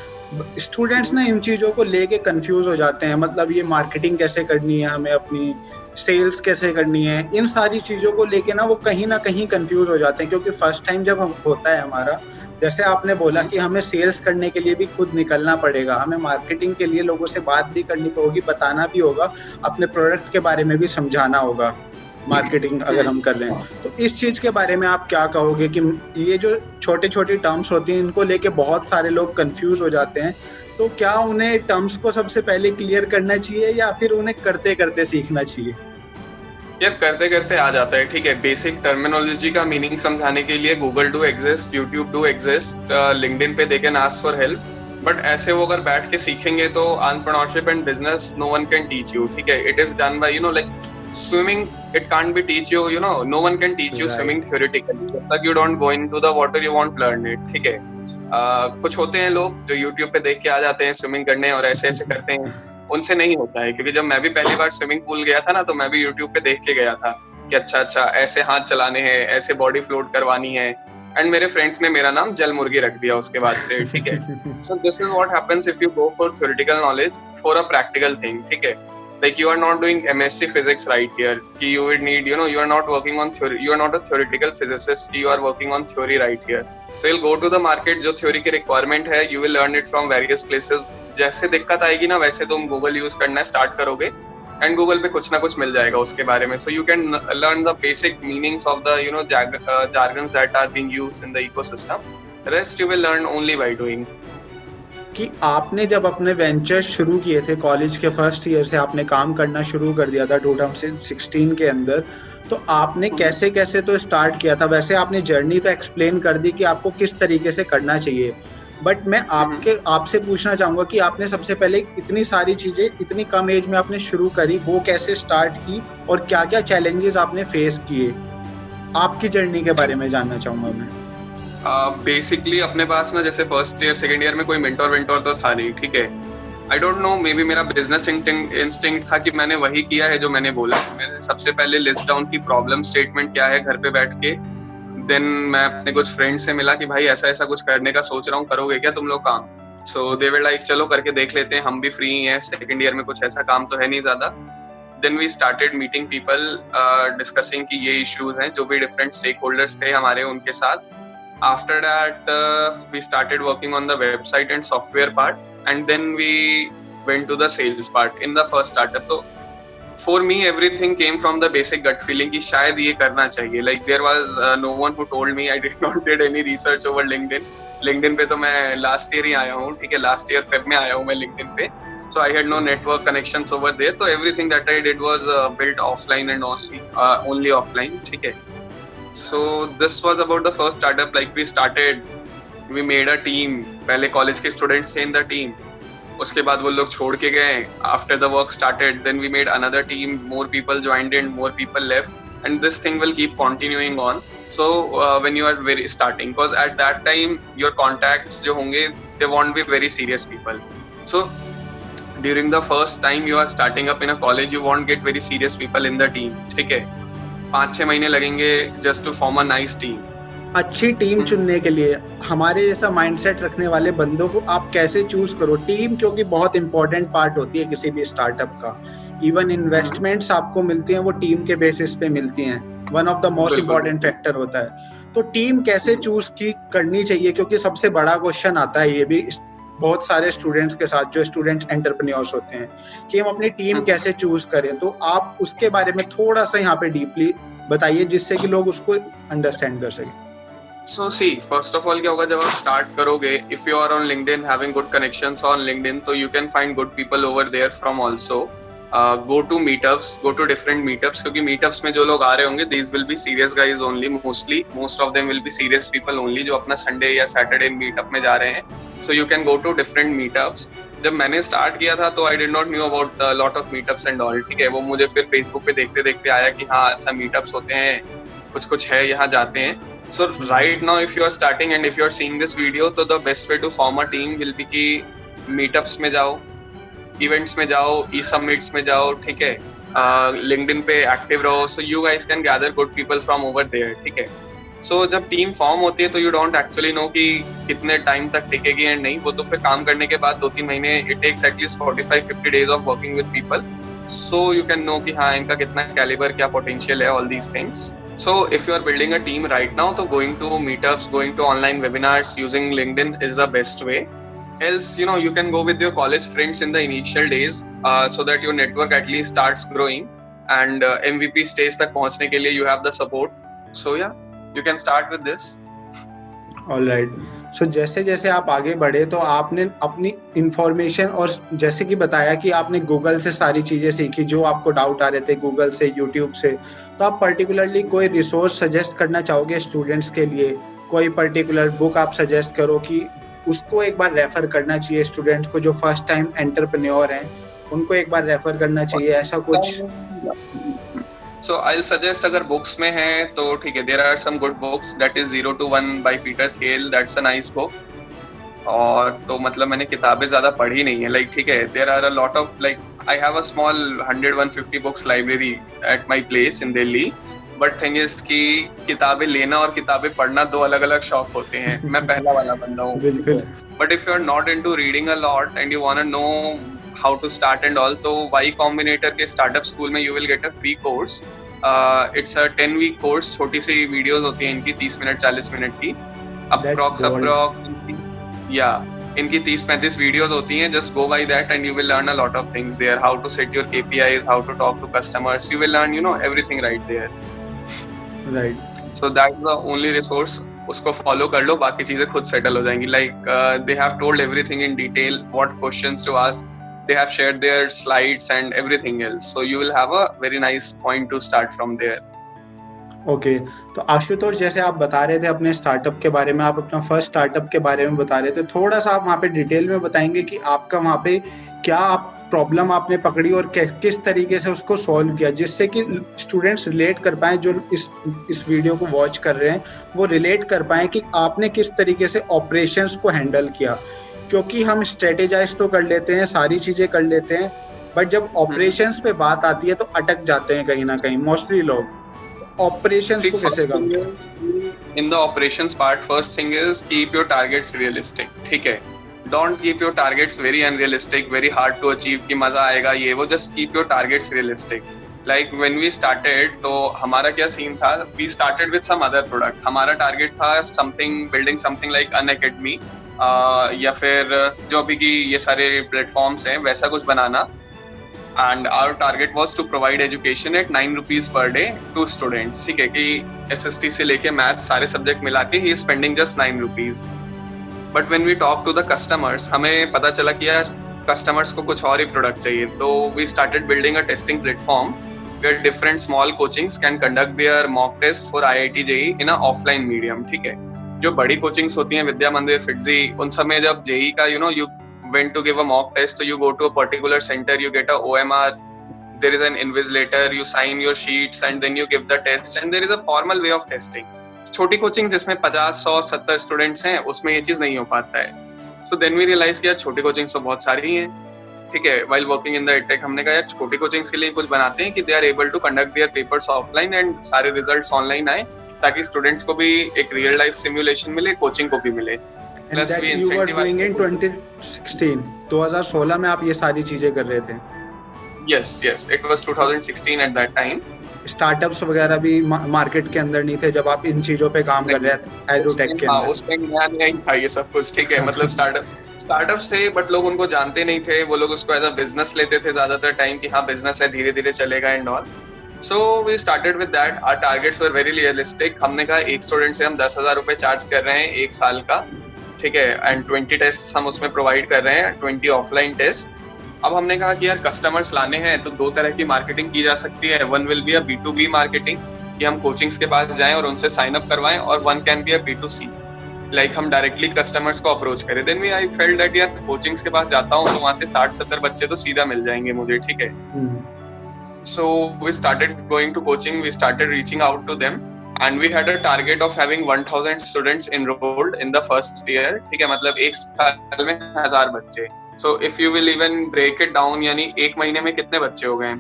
स्टूडेंट्स ना इन चीजों को लेके कंफ्यूज हो जाते हैं. मतलब ये मार्केटिंग कैसे करनी है, हमें अपनी सेल्स कैसे करनी है, इन सारी चीजों को लेके ना वो कहीं ना कहीं कंफ्यूज हो जाते हैं. क्योंकि फर्स्ट टाइम जब हम होता है हमारा, जैसे आपने बोला कि हमें सेल्स करने के लिए भी खुद निकलना पड़ेगा, हमें मार्केटिंग के लिए लोगों से बात भी करनी होगी, बताना भी होगा, अपने प्रोडक्ट के बारे में भी समझाना होगा. मार्केटिंग अगर हम कर रहे हैं, तो इस चीज के बारे में आप क्या कहोगे कि ये जो छोटी छोटी टर्म्स होती हैं इनको लेके बहुत सारे लोग कंफ्यूज हो जाते हैं, तो क्या उन्हें टर्म्स को सबसे पहले क्लियर करना चाहिए या फिर उन्हें करते करते सीखना चाहिए? यार करते करते आ जाता है, ठीक है। बेसिक टर्मिनोलॉजी का मीनिंग समझाने के लिए Google do exist, YouTube do exist, LinkedIn पे they can ask for help, but ऐसे वो अगर बैठ के सीखेंगे तो entrepreneurship and business no one can teach you, ठीक है। It is done by like swimming, it can't be teach you, no one can teach you swimming theoretically जब तक you don't go into the water you won't learn it, ठीक है। कुछ होते हैं लोग जो YouTube पे देख के आ जाते हैं स्विमिंग करने और ऐसे ऐसे करते हैं, उनसे नहीं होता है। क्योंकि जब मैं भी पहली बार स्विमिंग पूल गया था ना, तो मैं भी YouTube पे देख के गया था कि अच्छा ऐसे हाथ चलाने हैं, ऐसे बॉडी फ्लोट करवानी है, एंड मेरे फ्रेंड्स ने मेरा नाम जल मुर्गी रख दिया उसके बाद से, ठीक है। So this is what happens if you go for theoretical knowledge for a practical thing, ठीक है। Like you are not doing MSc physics right here. You would need, you are not working on theory. You are not a theoretical physicist. You are working on theory right here. So you'll go to the market. जो theory की requirement है, you will learn it from various places. जैसे दिक्कत आएगी ना, वैसे तुम Google use करना start करोगे, and Google पे कुछ ना कुछ मिल जाएगा उसके बारे में. So you can learn the basic meanings of the jargons that are being used in the ecosystem. The rest you will learn only by doing. कि आपने जब अपने वेंचर्स शुरू किए थे कॉलेज के फर्स्ट ईयर से आपने काम करना शुरू कर दिया था 2016 के अंदर, तो आपने कैसे कैसे तो स्टार्ट किया था? वैसे आपने जर्नी तो एक्सप्लेन कर दी कि आपको किस तरीके से करना चाहिए, बट मैं आपसे पूछना चाहूंगा कि आपने सबसे पहले इतनी सारी चीजें इतनी कम एज में आपने शुरू करी, वो कैसे स्टार्ट की और क्या क्या चैलेंजेस आपने फेस किए? आपकी जर्नी के बारे में जानना चाहूंगा मैं। बेसिकली अपने पास ना जैसे फर्स्ट ईयर सेकंड ईयर में कोई मेंटोर तो था नहीं, ठीक है। I don't know, may be मेरा बिजनेस इंस्टिंक्ट था कि मैंने वही किया है जो मैंने बोला। मैंने सबसे पहले लिस्ट डाउन की प्रॉब्लम स्टेटमेंट क्या है घर पे बैठ के, देन मैं अपने कुछ फ्रेंड से मिला कि भाई ऐसा कुछ करने का सोच रहा हूँ, करोगे क्या तुम लोग काम? सो दे वर लाइक चलो करके देख लेते हैं, हम भी फ्री हैं, सेकंड ईयर में कुछ ऐसा काम तो है नहीं ज्यादा। Then we started meeting people, discussing कि ये इश्यूज हैं, जो भी डिफरेंट स्टेक होल्डर्स थे हमारे, उनके साथ। After that, we started working on the website and software part, and then we went to the sales part in the first startup. So for me, everything came from the basic gut feeling कि शायद ये करना चाहिए. Like there was no one who told me. I did not did any research over LinkedIn. LinkedIn पे तो मैं last year ही आया हूँ, ठीक है, last year Feb में आया हूँ मैं LinkedIn पे. So I had no network connections over there. So everything that I did was built offline and only offline, ठीक है. So this was about the first startup. Like we made a team. पहले college के students थे in the team. उसके बाद वो लोग छोड़ के गए. After the work started, then we made another team. More people joined in, more people left, and this thing will keep continuing on. So when you are very starting, because at that time your contacts जो होंगे, they won't be very serious people. So during the first time you are starting up in a college, you won't get very serious people in the team. ठीक है. 5-6 महीने लगेंगे just to form a nice team. अच्छी team चुनने के लिए हमारे जैसा माइंडसेट रखने वाले बंदों को आप कैसे चूज करो? टीम क्योंकि बहुत इंपॉर्टेंट पार्ट होती है किसी भी स्टार्टअप का। इवन इन्वेस्टमेंट्स आपको मिलती हैं वो टीम के बेसिस पे मिलती हैं, one of the most important factor होता है। तो टीम कैसे चूज करनी चाहिए? क्योंकि सबसे बड़ा क्वेश्चन आता है ये भी बहुत सारे स्टूडेंट्स के साथ, जो स्टूडेंट्स एंटरप्रेन्योर्स होते हैं, कि हम अपनी टीम कैसे चूज करें। तो आप उसके बारे में थोड़ा सा यहाँ पे डीपली बताइए जिससे कि लोग उसको अंडरस्टैंड कर सकें। So see, first of all क्या होगा जब आप स्टार्ट करोगे, if you are on LinkedIn having good connections on LinkedIn, तो you can find good people over there from also. Go to meetups, go to different meetups, क्योंकि meetups में जो लोग आ रहे होंगे, these will be serious guys only, most of them will be serious people only, जो अपना Sunday या Saturday meetup में जा रहे हैं. So you can go to different meetups. जब मैंने स्टार्ट किया था तो I did not knew about a lot of meetups and all, ठीक है। वो मुझे फिर Facebook पे देखते देखते आया कि हाँ अच्छा meetups होते हैं, कुछ है, यहाँ जाते हैं। So right now if you are starting and if you are seeing this video, तो the best way to form a team will be कि meetups में जाओ, events में जाओ, e-summits में जाओ, ठीक है, LinkedIn पे एक्टिव रहो, so you guys can gather good people from over there, ठीक है। So जब टीम फॉर्म होती है तो you don't actually know कि कितने टाइम तक टिकेगी एंड नहीं, वो तो फिर काम करने के बाद 2-3 महीने, it takes at least 45-50 days of working with people, so you can know कि हाँ इनका कितना कैलिबर, क्या पोटेंशियल है, all these things. So if you are building a team right now, तो going to meetups, going to online webinars, using LinkedIn is the best way. Else, you can go with your college friends in the initial days, so that your network at least starts growing. And MVP stage तक पहुंचने के लिए you have the support. So yeah you can start with this. Alright. So जैसे जैसे आप आगे बढ़े तो आपने अपनी इंफॉर्मेशन, और जैसे कि बताया कि आपने गूगल से सारी चीज़ें सीखी, जो आपको डाउट आ रहे थे गूगल से, यूट्यूब से, तो आप पर्टिकुलरली कोई रिसोर्स सजेस्ट करना चाहोगे स्टूडेंट्स के लिए? कोई पर्टिकुलर बुक आप सजेस्ट करो कि उसको एक बार रेफर करना चाहिए स्टूडेंट्स को, जो फर्स्ट टाइम एंटरप्रेन्योर हैं उनको एक बार रेफर करना चाहिए, ऐसा कुछ? So I'll suggest अगर बुक्स में है तो ठीक है, there are some good books. That is 0 to 1 by Peter Thiel. That's a nice book. और तो मतलब मैंने किताबें ज़्यादा पढ़ी नहीं है, like ठीक है, there are a lot of like I have a small 100-150 books library at my place in Delhi. But thing is कि किताबें लेना और किताबें पढ़ना दो अलग-अलग शौक होते हैं. मैं पहला वाला बंदा हूँ. बिल्कुल. But if you are not into reading a lot and you wanna know how to start and all, तो Y Combinator के startup school में you will get a free course. It's a 10-week course. छोटी सी videos होती हैं इनकी 30 minute 40 minute की. Approx या इनकी 30-35 वीडियोस होती हैं. Just go by that and you will learn a lot of things there. How to set your KPIs, how to talk to customers. You will learn, everything right there. Right. So that's the only resource. उसको follow कर लो, बाकी चीजें खुद settle हो जाएंगी. Like they have told everything in detail, what questions to ask. They have shared their slides and everything else. So you will have a very nice point to start from there. Okay. तो आशुतोष, जैसे आप बता रहे थे अपने startup के बारे में, आप अपना फर्स्ट स्टार्टअप के बारे में बता रहे थे, थोड़ा सा आप वहाँ पे डिटेल में बताएंगे कि आपका वहाँ पे क्या प्रॉब्लम आपने पकड़ी और किस तरीके से उसको सॉल्व किया, जिससे कि स्टूडेंट्स रिलेट कर पाए, जो इस वीडियो को वॉच कर रहे हैं वो रिलेट कर पाए कि आपने किस तरीके से ऑपरेशंस को हैंडल किया. क्योंकि हम स्ट्रेटेजाइज तो कर लेते हैं, सारी चीजें कर लेते हैं, बट जब ऑपरेशंस पे बात आती है तो अटक जाते हैं कहीं ना कहीं मोस्टली लोग. ऑपरेशंस को कैसे कम? In the operations part, first thing is keep your targets realistic. ठीक है, don't keep your targets very unrealistic, very hard to achieve कि मजा आएगा ये वो. Just keep your targets realistic. Like when we started, तो हमारा क्या सीन था, we started with some other product. हमारा टारगेट था something, building something like Unacademy या फिर जो भी की ये सारे प्लेटफॉर्म्स हैं वैसा कुछ बनाना. And our target was to provide education at 9 rupees per day to students. ठीक है, कि SST से लेके मैथ सारे सब्जेक्ट मिला के ही spending just 9 rupees. But when we talk to the customers, हमें पता चला कि यार कस्टमर्स को कुछ और ही प्रोडक्ट चाहिए. तो we started building a testing platform where different small coachings can conduct their mock test for IIT JEE in a offline medium. ठीक है, जो बड़ी कोचिंग्स होती हैं, विद्या मंदिर, फिटजी, उन सब में जब JEE का you went to give a mock test, so you go to a particular center, you get a OMR, there is an invigilator, you sign your sheets and then you give the test, and there is a formal way of testing. छोटी coaching जिसमें 50, 100, 70 students हैं, उसमें ये चीज नहीं हो पाता है. So then we realized कि यार छोटी कोचिंग्स तो बहुत सारी हैं. ठीक है, while working in the edtech, हमने कहा यार छोटी कोचिंग्स के लिए कुछ बनाते हैं कि they are able to conduct their papers offline and सारे रिजल्ट्स ऑनलाइन आए, ताकि स्टूडेंट्स को भी एक रियल लाइफ सिमुलेशन मिले, कोचिंग को भी मिले. And that you were doing in 2016 में आप ये सारी चीजें कर रहे थे? Yes, it was 2016 at that time. Startups वगैरह भी मार्केट के अंदर नहीं थे जब आप इन चीजों पे काम कर रहे थे एडुटेक के अंदर? उसमें नया ही था ये सब कुछ. ठीक है, मतलब स्टार्टअप से, बट लोग उनको जानते नहीं थे. वो लोग उसको एज अ बिजनेस लेते थे ज्यादातर टाइम कि हाँ बिजनेस है, धीरे धीरे चलेगा and all. So we started with that. Our targets were very realistic. हमने कहा एक स्टूडेंट से हम 10,000 रुपए चार्ज कर रहे हैं 1 साल का. ठीक है, एंड 20 टेस्ट हम उसमें प्रोवाइड कर रहे हैं, 20 ऑफलाइन टेस्ट. अब हमने कहा कि यार कस्टमर्स लाने हैं तो 2 तरह की मार्केटिंग की जा सकती है. One will be a B2B marketing, कि हम कोचिंग्स के पास जाएं और उनसे साइन अप करवाएं, और one can be a B2C, like हम डायरेक्टली कस्टमर्स को अप्रोच करें. Then we I felt that यार कोचिंग्स के पास जाता हूं तो वहां से 60-70 बच्चे तो सीधा मिल जाएंगे मुझे. ठीक है, so we started going to coaching, we started reaching out to them, and we had a target of having 1000 students enrolled in the first year. ठीक है, मतलब एक साल में 1000 बच्चे. So if you will even break it down, यानी एक महीने में कितने बच्चे हो गए?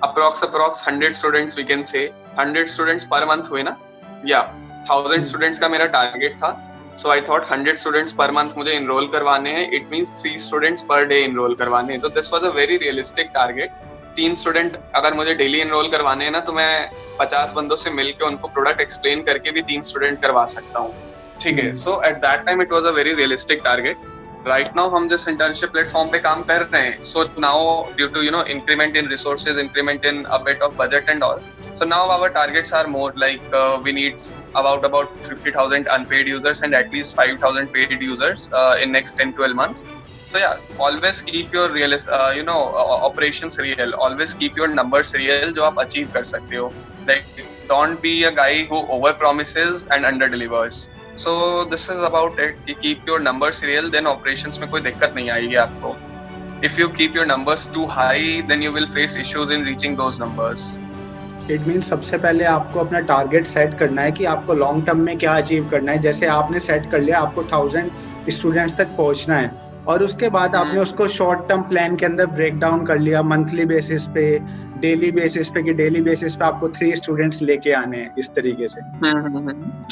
Approx 100 students we can say. 100 students per month हुए ना? Yeah, 1000 students का मेरा टारगेट था. So I thought 100 students per month मुझे enroll करवाने हैं. It means 3 students per day enroll करवाने हैं. तो this was a very realistic target. 3 student अगर मुझे डेली एनरोल करवाने हैं ना, तो मैं 50 बंदों से मिलकर उनको प्रोडक्ट एक्सप्लेन करके भी 3 स्टूडेंट करवा सकता हूँ. ठीक है, so at that time it was a very realistic target. Right now हम जिस इंटर्नशिप प्लेटफॉर्म पे काम कर रहे हैं, so now due to increment in resources, increment in a bit of budget and all, so now our targets are more like we need about 50,000 unpaid users and at least 5,000 paid users in next 10-12 months. So yeah, always keep your real operations real, always keep your numbers real जो आप achieve कर सकते हो. Like don't be a guy who over promises and under delivers. So this is about it, कि keep your numbers real, then operations में कोई दिक्कत नहीं आएगी आपको. If you keep your numbers too high, then you will face issues in reaching those numbers. It means सबसे पहले आपको अपना टारगेट सेट करना है कि आपको लॉन्ग टर्म में क्या अचीव करना है. जैसे आपने सेट कर लिया आपको 1000 स्टूडेंट्स तक पहुंचना है, और उसके बाद आपने उसको शॉर्ट टर्म प्लान के अंदर ब्रेक डाउन कर लिया मंथली बेसिस पे, डेली बेसिस पे, कि डेली बेसिस पे आपको 3 स्टूडेंट्स लेके आने हैं इस तरीके से.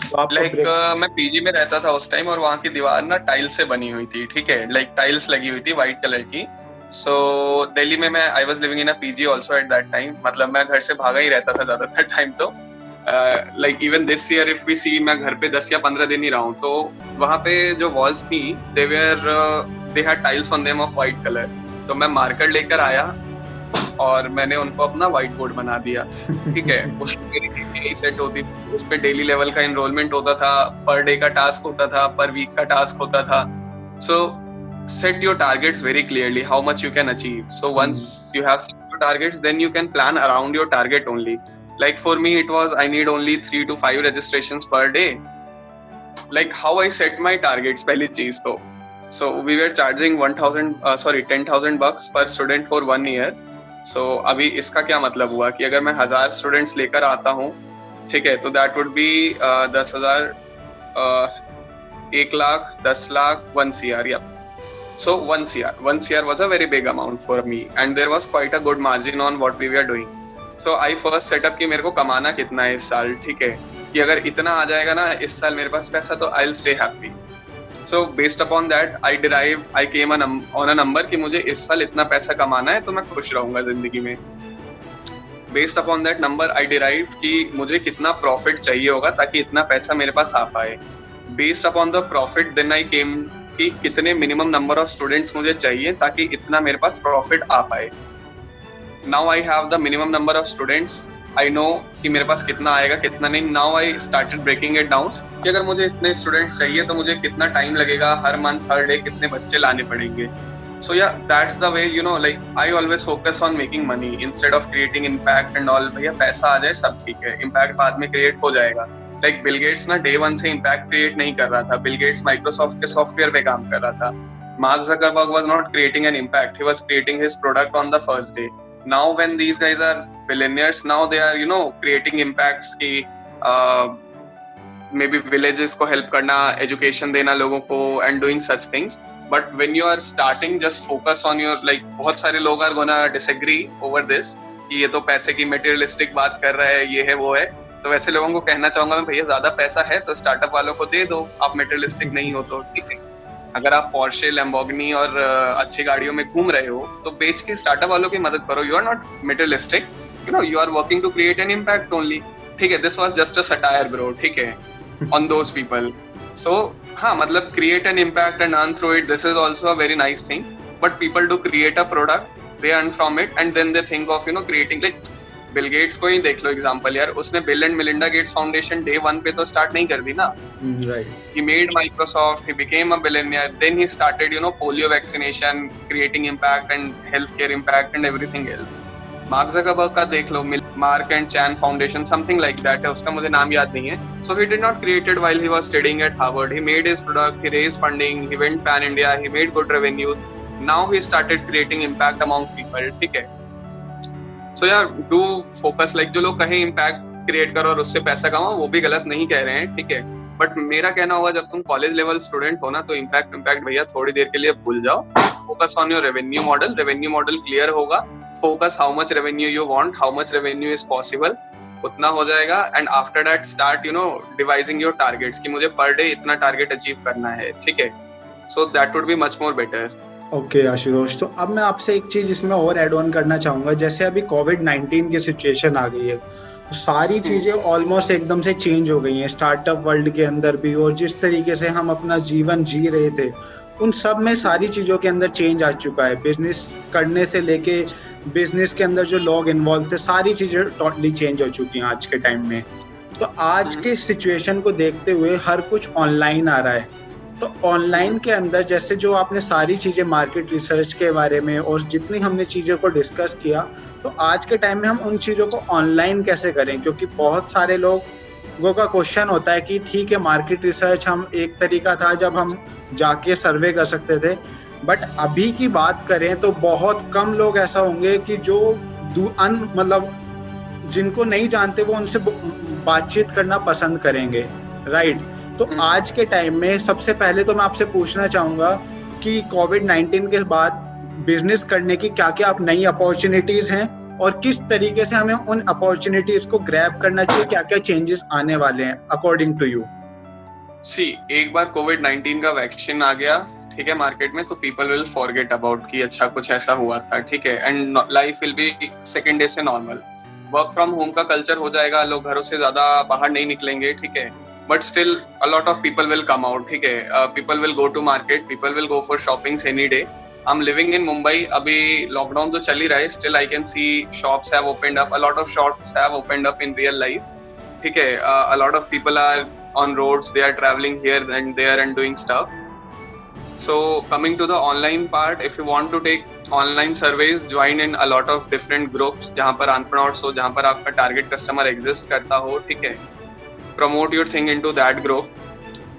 तो मैं पीजी में रहता था उस टाइम, और वहाँ की दीवार ना टाइल्स से बनी हुई थी. ठीक है, लाइक टाइल्स लगी हुई थी व्हाइट कलर की. So दिल्ली में मैं I was living in a PG also at that time. मतलब मैं घर से भागा ही रहता था ज्यादातर टाइम. तो like even this year if we see, मैं घर पे 10 या 15 दिन ही रहा हूँ. तो वहाँ पे जो walls थी they had tiles on them of white color. तो मैं मार्कर लेकर आया और मैंने उनको अपना व्हाइट बोर्ड बना दिया. ठीक है, उसमें मेरी सेट होती थी, उस पे डेली लेवल का एनरोलमेंट होता था, पर डे का टास्क होता था, पर वीक का टास्क होता था. So set your targets very clearly, how much you can achieve. So once you have set your targets, then you can plan around your target only. Like for me it was I need only 3 to 5 registrations per day. Like how I set my targets, पहली चीज तो, so we were charging 10,000 bucks per student for 1 year. So अभी इसका क्या मतलब हुआ कि अगर मैं 1000 स्टूडेंट्स लेकर आता हूँ, ठीक है, तो that would be 10,000, 1 lakh, 10 lakh, 1 CR. yeah. So 1 CR was a very big amount for me, and there was quite a good margin on what we were doing. So I first set up कि मेरे को कमाना कितना है इस साल. ठीक है, कि अगर इतना आ जाएगा ना इस साल मेरे पास पैसा, तो I'll stay happy. So based upon that I came on a number कि मुझे इस साल इतना पैसा कमाना है तो मैं खुश रहूंगा जिंदगी में. Based upon that number I derived कि मुझे कितना प्रॉफिट चाहिए होगा ताकि इतना पैसा मेरे पास आ पाए. Based upon the profit then I came कि कितने मिनिमम नंबर ऑफ स्टूडेंट्स मुझे चाहिए ताकि इतना मेरे पास प्रॉफिट आ पाए. Now I have the minimum number of students, I know कि मेरे पास कितना आएगा कितना नहीं. Now I started breaking it down कि अगर मुझे इतने स्टूडेंट्स चाहिए तो मुझे कितना टाइम लगेगा, हर मंथ हर डे कितने बच्चे लाने पड़ेंगे. सो yeah that's the way, like I always focus on making money instead of creating impact and all. भैया पैसा आ जाए सब ठीक है, इम्पैक्ट बाद में क्रिएट हो जाएगा. लाइक बिल गेट्स ना डे 1 से इम्पैक्ट क्रिएट नहीं कर रहा था. बिल गेट्स माइक्रोसॉफ्ट के सॉफ्टवेयर पे काम कर रहा था. Mark Zuckerberg was not creating an impact, he was creating his product on the first day. Now when these guys are billionaires, now they are creating impacts की may be villages को help करना, education देना लोगों को, and doing such things. But when you are starting, just focus on your, like बहुत सारे लोग are gonna disagree over this कि ये तो पैसे की मटेरियलिस्टिक बात कर रहा है, ये है वो है. तो वैसे लोगों को कहना चाहूंगा मैं, भैया ज्यादा पैसा है तो स्टार्टअप वालों को दे दो, आप मटेरियलिस्टिक नहीं हो तो. ठीक है, अगर आप पोर्शे, लैम्बोर्गिनी और अच्छी गाड़ियों में घूम रहे हो तो बेच के स्टार्टअप वालों की मदद करो. You are not materialistic, you are working to create an impact only. ठीक है, this was just a satire bro. ठीक है, ऑन दोज पीपल. सो हाँ, मतलब create an impact and earn through it, this is also a very nice thing. But people do create a product, they earn from it, and then they think of creating. Like Bill Gates को ही देख लो example यार, उसने bill and Melinda Gates foundation day 1 पे तो start नहीं कर दी ना. Right. He made Microsoft, he became a billionaire, then he started polio vaccination, creating impact and healthcare impact and everything else. Mark Zuckerberg का देख लो, Mark and Chan foundation, something like that है, उसका मुझे नाम याद नहीं है. So he did not create it while he was studying at Harvard. He made his product, he raised funding, he went pan India, he made good revenue. Now he started creating impact among people. ठीक है, so yeah, do focus. like जो लोग कहें impact create करो और उससे पैसा कमाओ, वो भी गलत नहीं कह रहे हैं. ठीक है, बट मेरा कहना होगा जब तुम कॉलेज लेवल स्टूडेंट हो ना, तो इम्पैक्ट भैया थोड़ी देर के लिए भूल जाओ. Focus on your revenue model clear होगा. Focus how much revenue you want, how much revenue is possible, उतना हो जाएगा. And after that start devising your targets कि मुझे पर डे इतना टारगेट अचीव करना है. ठीक है, so that would be much more better. Okay Ashutosh, तो अब मैं आपसे एक चीज इसमें और ऐड ऑन करना चाहूंगा. जैसे अभी कोविड-19 की सिचुएशन आ गई है, सारी चीजें ऑलमोस्ट एकदम से चेंज हो गई हैं स्टार्टअप वर्ल्ड के अंदर भी, और जिस तरीके से हम अपना जीवन जी रहे थे उन सब में सारी चीजों के अंदर चेंज आ चुका है। बिजनेस करने से लेके बिजनेस के अंदर जो लोग इन्वॉल्व थे, सारी चीजें टोटली चेंज हो चुकी हैं आज के टाइम में। तो आज के सिचुएशन को देखते हुए हर कुछ ऑनलाइन आ रहा है। तो ऑनलाइन के अंदर जैसे जो आपने सारी चीजें मार्केट रिसर्च के बारे में और जितनी हमने चीजों को डिस्कस किया, तो आज के टाइम में हम उन चीजों को ऑनलाइन कैसे करें, क्योंकि बहुत सारे लोगों का क्वेश्चन होता है कि ठीक है मार्केट रिसर्च हम एक तरीका था जब हम जाके सर्वे कर सकते थे, बट अभी की बात करें तो बहुत कम लोग ऐसा होंगे कि जो मतलब जिनको नहीं जानते वो उनसे बातचीत करना पसंद करेंगे, राइट। तो आज के टाइम में सबसे पहले तो मैं आपसे पूछना चाहूंगा कि कोविड-19 के बाद बिजनेस करने की क्या क्या नई अपॉर्चुनिटीज हैं और किस तरीके से हमें उन अपॉर्चुनिटीज को ग्रैब करना चाहिए, क्या क्या चेंजेस आने वाले हैं अकॉर्डिंग टू यू। एक बार कोविड-19 का वैक्सीन आ गया, ठीक है, मार्केट में, तो पीपल विल फॉरगेट अबाउट कि अच्छा कुछ ऐसा हुआ था, ठीक है, and life will be second day से नॉर्मल। वर्क फ्रॉम होम का कल्चर हो जाएगा, लोग घरों से ज्यादा बाहर नहीं निकलेंगे, ठीक है, but still a lot of people will come out, ठीक है, people will go to market, people will go for shoppings any day. I am living in Mumbai, अभी लॉकडाउन तो चल ही रहा है, still I can see shops have opened up, a lot of shops have opened up in real life, ठीक है, a lot of people are on roads, they are traveling here and there and doing stuff. So coming to the online part, if you want to take online surveys, join in a lot of different groups जहाँ पर entrepreneurs हो, जहाँ पर आपका target customer exist करता हो, ठीक है, promote your thing into that group.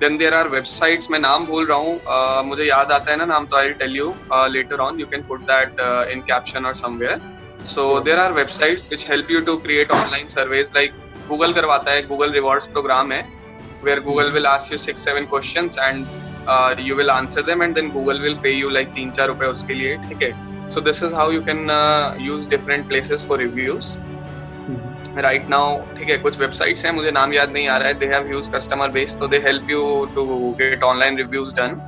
Then there are websites, मैं नाम भूल रहा हूँ, मुझे याद आता है ना नाम, तो I'll tell you later on, you can put that in caption or somewhere. So there are websites which help you to create online surveys, like Google करवाता है, Google Rewards program है, where Google will ask you 6-7 questions and you will answer them and then Google will pay you like 3-4 रुपए उसके लिए, ठीक है। So this is how you can use different places for reviews. Right now, ठीक है, कुछ websites हैं, मुझे नाम याद नहीं आ रहा है, they have huge customer base, so they help you to get online reviews done.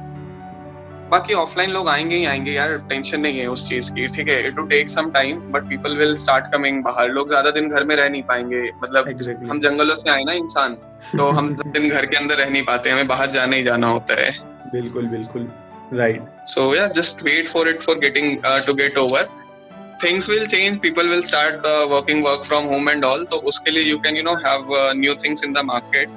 बाकी ऑफलाइन लोग आएंगे ही आएंगे यार, टेंशन नहीं है उस चीज की, ठीक है, it will take some time but people will start coming बाहर। लोग ज्यादा दिन घर में रह नहीं पाएंगे, मतलब exactly. हम जंगलों से आए ना इंसान, तो हम दिन घर के अंदर रह नहीं पाते, हमें बाहर जाने ही जाना होता है। बिल्कुल बिल्कुल, right. So yeah just wait for it for getting to get over, things will change, people will start work from home and all, तो उसके लिए you can have new things in the market,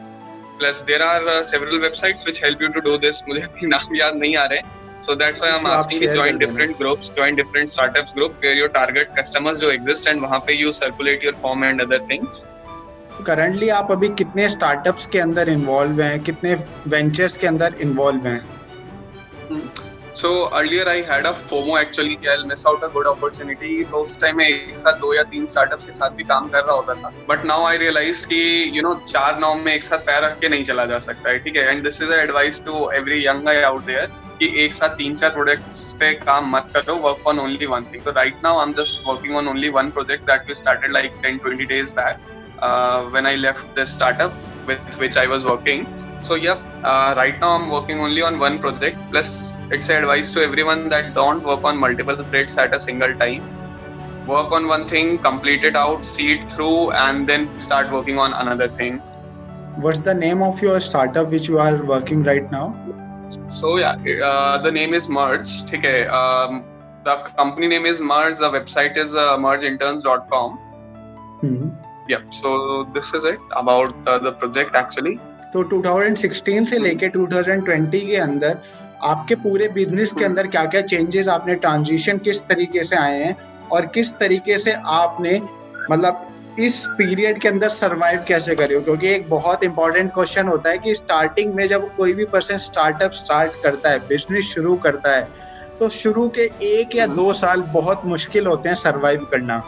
plus there are several websites which help you to do this, मुझे अपने नाम याद नहीं आ रहे, so that's why I'm asking you join different groups, join different startups group where your target customers जो exist and वहाँ पे you circulate your form and other things. Currently आप अभी कितने startups के अंदर involve हैं, कितने ventures के अंदर involve हैं? So earlier I had a FOMO actually कि I'll miss out a good opportunity, तो उस टाइम में एक साथ 2 या 3 startups के साथ भी काम कर रहा होता था, but now I realize कि 4 नाव में एक साथ पैर रख के नहीं चला जा सकता है, ठीक है, and this is an advice to every young guy out there कि एक साथ 3-4 प्रोजेक्ट्स पे काम मत करो, work on only one thing. तो right now I am just working on only one project that we started like 10-20 days back when I left this startup with which I was working. So right now I'm working only on one project, plus it's an advice to everyone that don't work on multiple threads at a single time. Work on one thing, complete it out, see it through, and then start working on another thing. What's the name of your startup which you are working right now? So the name is Merge, ठीक है, the company name is Merge, the website is mergeinterns.com. Yeah, so this is it about the project actually. तो 2016 से लेके 2020 के अंदर आपके पूरे business के अंदर क्या क्या चेंजेस, आपने ट्रांजिशन किस तरीके से आए हैं और किस तरीके से आपने मतलब इस पीरियड के अंदर सरवाइव कैसे करे हो? क्योंकि एक बहुत इंपॉर्टेंट क्वेश्चन होता है कि स्टार्टिंग में जब कोई भी पर्सन स्टार्टअप स्टार्ट करता है, बिजनेस शुरू करता है, तो शुरू के 1 या 2 साल बहुत मुश्किल होते हैं सरवाइव करना।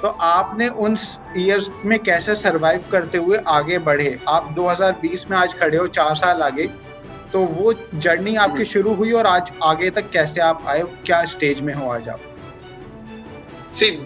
तो आपने उन ईयर्स में कैसे सरवाइव करते हुए आगे बढ़े? आप 2020 में आज खड़े हो, 4 साल आगे, तो वो जर्नी आपकी शुरू हुई और आज आगे तक कैसे आप आए, क्या स्टेज में हो आज आप?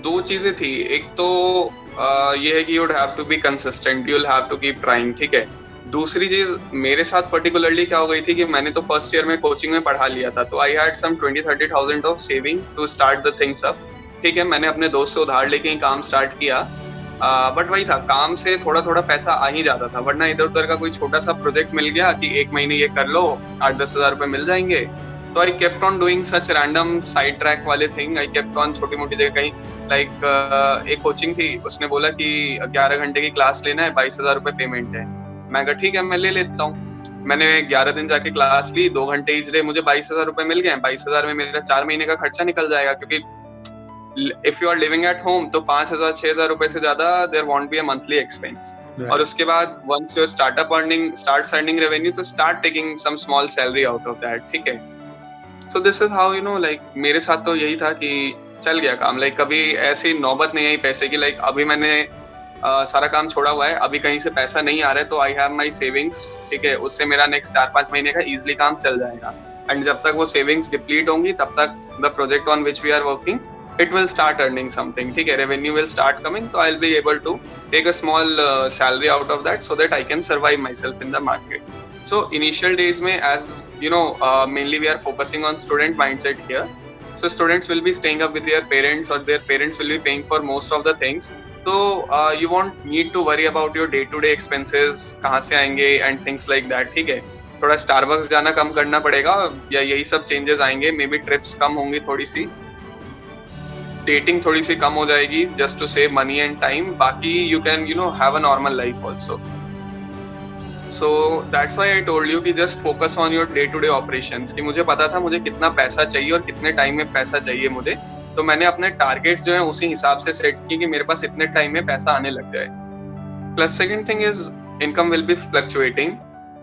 दो चीजें थी, एक तो ये है कि you'd have to be consistent, you'll have to keep trying, ठीक है। दूसरी चीज मेरे साथ पर्टिकुलरली क्या हो गई थी कि मैंने तो फर्स्ट ईयर में कोचिंग में पढ़ा लिया था, तो I had some 20-30,000 of saving to start the things up, ठीक है। मैंने अपने दोस्त से उधार लेके ही काम स्टार्ट किया, बट वही था, काम से थोड़ा थोड़ा पैसा आ ही जाता था, वरना इधर उधर का कोई छोटा सा प्रोजेक्ट मिल गया कि एक महीने ये कर लो, 8-10 हज़ार रुपए मिल जाएंगे, तो I kept on doing such random side track वाले थिंग। आई केप्ट ऑन छोटी मोटी जगह कहीं लाइक एक कोचिंग थी, उसने बोला कि 11 घंटे की क्लास लेना है, 22,000 रुपए पेमेंट है। मैं कहा ठीक है, मैं ले लेता हूँ। मैंने 11 दिन जाके क्लास ली, 2 घंटे ईच डे, मुझे 22,000 रुपए मिल गए। 22,000 में मेरा 4 महीने का खर्चा निकल जाएगा, क्योंकि if you are living at home तो 5,000-6,000 रुपए से ज्यादा there won't be a monthly expense. और उसके बाद once your startup earning starts earning revenue, तो start taking some small salary out of that, ठीक है। So this is how like मेरे साथ तो यही था कि चल गया काम। लाइक कभी ऐसी नौबत नहीं आई पैसे की, लाइक अभी मैंने सारा काम छोड़ा हुआ है, अभी कहीं से पैसा नहीं आ रहा है, तो आई हैव माई सेविंग्स, ठीक है, उससे मेरा नेक्स्ट 4-5 महीने का इजिली काम चल जाएगा। एंड जब तक वो सेविंग्स डिप्लीट होंगी तब तक the project on which we are working it will start earning something, ठीक है, revenue will start coming, so I'll be able to take a small salary out of that so that I can survive myself in the market. So initial days में, as you know, mainly we are focusing on student mindset here. So students will be staying up with their parents, or their parents will be paying for most of the things. So you won't need to worry about your day-to-day expenses, कहाँ से आएंगे and things like that, ठीक है। थोड़ा Starbucks जाना कम करना पड़ेगा, या यही सब changes आएंगे, मे बी ट्रिप्स कम होंगी थोड़ी सी, डेटिंग थोड़ी सी कम हो जाएगी, just to save money and time. बाकी you can have a normal life also. So that's why I told you कि just focus on your day to day operations. कि मुझे पता था मुझे कितना पैसा चाहिए और कितने टाइम में पैसा चाहिए मुझे, तो मैंने अपने टारगेट्स जो है उसी हिसाब से सेट किए कि मेरे पास इतने टाइम में पैसा आने लग जाए। Plus second thing is income will be fluctuating.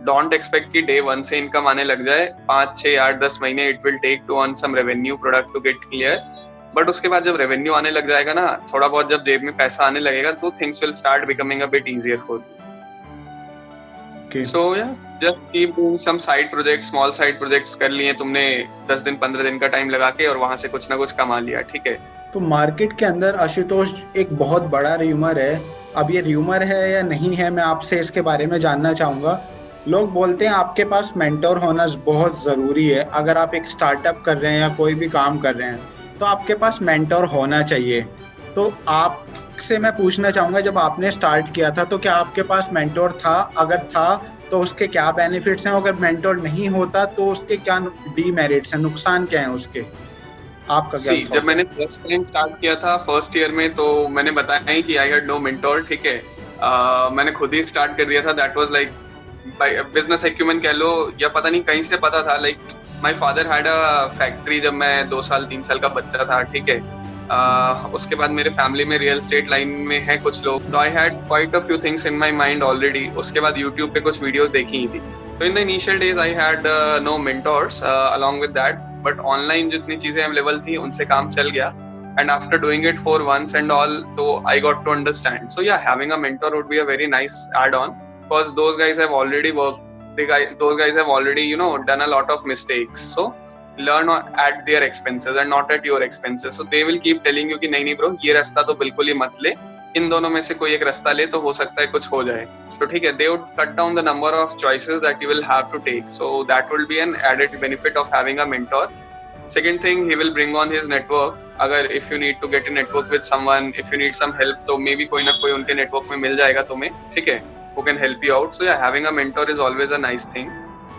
Don't expect कि डे 1 से इनकम आने लग जाए। 5, 6, 8, 10 महीने it will take to earn some revenue product to get clear. But उसके बाद जब रेवेन्यू आने लग जाएगा ना, थोड़ा बहुत जब जेब में पैसा आने लगेगा, तो things will start becoming a bit easier for you. So yeah just keep doing some side project, small side projects कर लिए तुमने 10 दिन 15 दिन का टाइम लगा के, और वहां से कुछ ना कुछ कमा लिया, ठीक है। तो मार्केट के अंदर आशुतोष एक बहुत बड़ा र्यूमर है। अब ये र्यूमर है या नहीं है, मैं आपसे इसके बारे में जानना चाहूंगा। लोग बोलते हैं आपके पास मेंटोर होना बहुत जरूरी है। अगर आप एक स्टार्टअप कर रहे हैं या कोई भी काम कर रहे हैं तो आपके पास मेंटोर होना चाहिए। तो आपसे मैं पूछना चाहूंगा, जब आपने स्टार्ट किया था तो क्या आपके पास मेंटोर था? अगर था तो उसके क्या बेनिफिट्स हैं? अगर मेंटोर नहीं होता तो उसके क्या डीमेरिट्स हैं, नुकसान क्या हैं उसके? आपका क्या? जब मैंने फर्स्ट टाइम स्टार्ट किया था फर्स्ट ईयर में, तो मैंने बताया ही कि आई हैड नो मेंटोर, ठीक है। मैंने खुद ही स्टार्ट कर दिया था। That was like business acumen कह लो, या पता नहीं कहीं से पता था। Like my father had a factory जब मैं 2 साल 3 साल का बच्चा था, ठीक है। उसके बाद मेरे फैमिली में रियल एस्टेट लाइन में है कुछ लोग, तो I had quite a few things in my mind already. उसके बाद यूट्यूब पे कुछ वीडियोस देखी ही थी। तो in the initial days I had no mentors along with that, but online जितनी चीजें अवेलेबल थी उनसे काम चल गया। And after doing it for once and all, तो I got to understand. So yeah, having a mentor would be a very nice add on, because those guys have already worked, those guys have already done a lot of mistakes, so learn at their expenses and not at your expenses. So they will keep telling you कि नहीं bro, ये रास्ता तो बिल्कुल ही मत ले, इन दोनों में से कोई एक रास्ता ले तो हो सकता है कुछ हो जाए। तो ठीक है, they would cut down the number of choices that you will have to take, so that will be an added benefit of having a mentor. Second thing, he will bring on his network. अगर if you need to get a network with someone, if you need some help, तो maybe कोई ना कोई उनके network में मिल जाएगा तुम्हें, ठीक है, who can help you out. So yeah, having a mentor is always a nice thing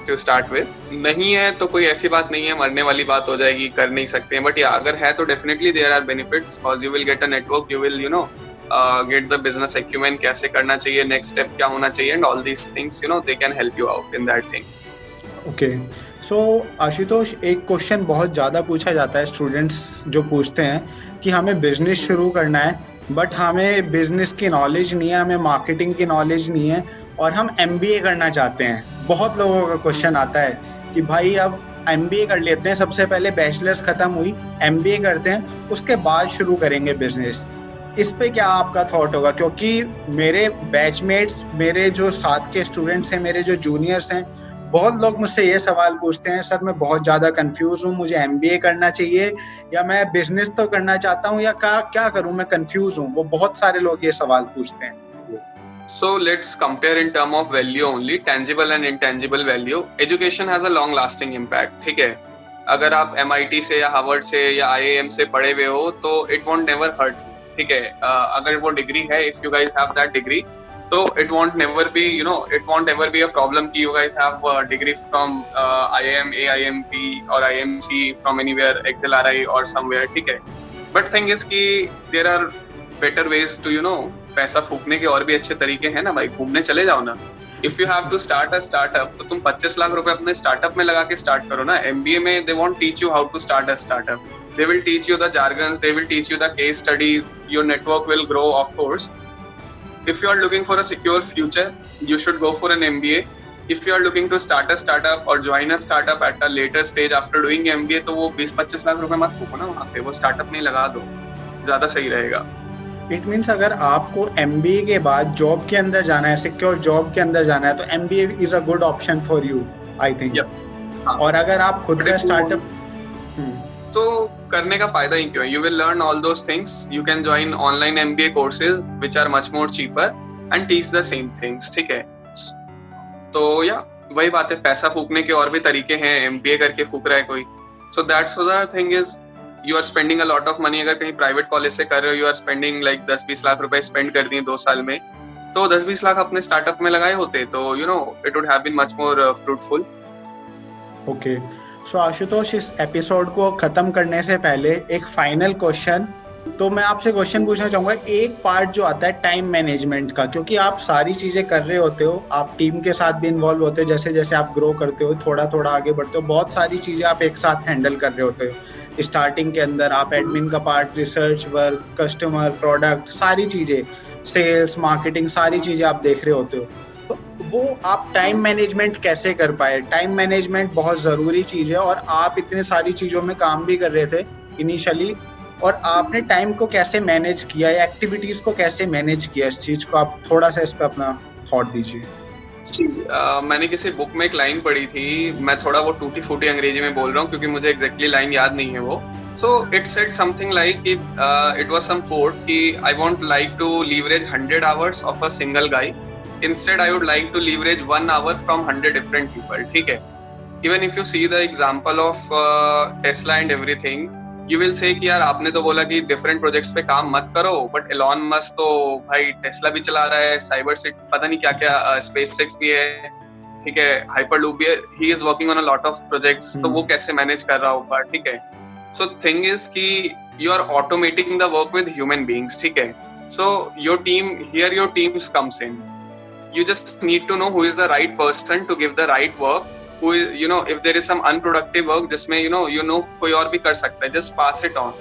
to start with. नहीं है तो कोई ऐसी बात नहीं है, मरने वाली बात हो जाएगी, कर नहीं सकते हैं, but yeah, अगर है तो definitely there are benefits, because you will get a network, you will get the business acumen, कैसे करना चाहिए, next step क्या होना चाहिए, and all these things they can help you out in that thing. Okay. So Ashutosh, एक question बहुत ज़्यादा पूछा जाता है, स्टूडेंट्स जो पूछते हैं कि हमें बिजनेस शुरू करना है, बट हमें बिजनेस की नॉलेज नहीं है, हमें मार्केटिंग की नॉलेज नहीं है, और हम MBA करना चाहते हैं। बहुत लोगों का क्वेश्चन आता है कि भाई अब MBA कर लेते हैं, सबसे पहले बैचलर्स खत्म हुई, MBA करते हैं, उसके बाद शुरू करेंगे बिजनेस। इस पे क्या आपका थॉट होगा? क्योंकि मेरे बैचमेट्स, मेरे जो साथ के स्टूडेंट्स हैं, मेरे जो जूनियर्स हैं, बहुत लोग मुझसे ये सवाल पूछते हैं, सर मैं बहुत ज़्यादा कंफ्यूज हूँ, मुझे MBA करना चाहिए या मैं बिजनेस तो करना चाहता हूँ, या क्या करूँ, मैं कंफ्यूज हूँ। वो बहुत सारे लोग ये सवाल पूछते हैं। So let's compare in term of value only, tangible and intangible value. Education has a long lasting impact, ठीक है। अगर आप MIT से या हार्वर्ड से या IIM से पढ़े हुए हो तो it won't never hurt, ठीक है, अगर वो डिग्री है, if you guys have that degree, तो it won't never be, you know, it won't ever be a problem कि you guys have a degree from IIM, AIMP or IMC from anywhere, XLRI or somewhere, ठीक है. But thing is कि there are better ways to, you know, पैसा फूकने के और भी अच्छे तरीके हैं ना भाई, घूमने चले जाओ ना. If you have to start a startup, तो तुम 25 लाख रुपए अपने स्टार्टअप में लगा के स्टार्ट करो ना. MBA में they won't teach you how to start a startup. They will teach you the jargons, they will teach you the case studies, your network will grow, of course. If you are looking for a secure future, you should go for an MBA. If you are looking to start a startup or join a startup at a later stage after doing MBA, तो वो 20-25 लाख रुपए मत फूको ना वहाँ पे, वो startup में लगा दो, ज़्यादा सही रहेगा. इट मीन्स अगर आपको MBA के बाद जॉब के अंदर जाना है, सिक्योर जॉब के अंदर जाना है, तो MBA is a good option for you, I think. और अगर आप खुद का स्टार्टअप तो करने का फायदा ही क्यों है? You will learn all those things. You can join online MBA courses which are much more cheaper and teach the same things. ठीक है. तो या वही बात है, पैसा फूकने के और भी तरीके हैं. MBA करके फूक रहा है कोई. So that's the thing is, you are spending a lot of money. अगर कहीं प्राइवेट कॉलेज से कर रहे हो, you are spending like 10-20 lakh रुपए स्पेंड कर दिए 2 साल में, तो 10-20 लाख अपने स्टार्टअप में लगाए होते, तो you know it would have been much more fruitful. Okay. So Ashutosh, इस एपिसोड को खत्म करने से पहले एक फाइनल क्वेश्चन, तो मैं आपसे क्वेश्चन पूछना चाहूंगा. एक पार्ट जो आता है टाइम मैनेजमेंट का, क्योंकि आप सारी चीजें कर रहे होते हो, आप टीम के साथ भी इन्वॉल्व होते हो, जैसे जैसे आप ग्रो करते हो, थोड़ा थोड़ा आगे बढ़ते हो, बहुत सारी चीजें आप एक साथ हैंडल कर रहे होते हो. स्टार्टिंग के अंदर आप एडमिन का part, research work, customer, product, सारी चीजें, सेल्स, मार्केटिंग, सारी चीजें आप देख रहे होते हो. तो वो आप टाइम मैनेजमेंट कैसे कर पाए? टाइम मैनेजमेंट बहुत ज़रूरी चीज़ है, और आप इतने सारी चीज़ों में काम भी कर रहे थे इनिशियली, और आपने टाइम को कैसे मैनेज किया, एक्टिविटीज़ को कैसे मैनेज किया, इस चीज़ को आप थोड़ा सा इस पर अपना थॉट दीजिए. मैंने किसी बुक में एक लाइन पढ़ी थी, मैं थोड़ा वो टूटी फूटी अंग्रेजी में बोल रहा हूँ क्योंकि मुझे एग्जैक्टली लाइन याद नहीं है वो. So it said something like it was some quote कि I won't like to leverage 100 hours of a single guy. Instead, I would like to leverage 1 hour from 100 different people. ठीक है. Even if you see the example of Tesla and everything, you will say कि यार आपने तो बोला कि different projects पे काम मत करो, but Elon Musk तो भाई Tesla भी चला रहा है, CyberSit पता नहीं क्या क्या, SpaceX भी है, ठीक है, Hyperloop भी है. He is working on a lot of projects. तो वो कैसे manage कर रहा होगा, ठीक है. So thing is कि you are automating the work with human beings, ठीक है. So your teams comes in. You just need to know who is the right person to give the right work. Who is, you know, if there is some unproductive work जिसमें you know कोई और भी कर सकता है, just pass it on.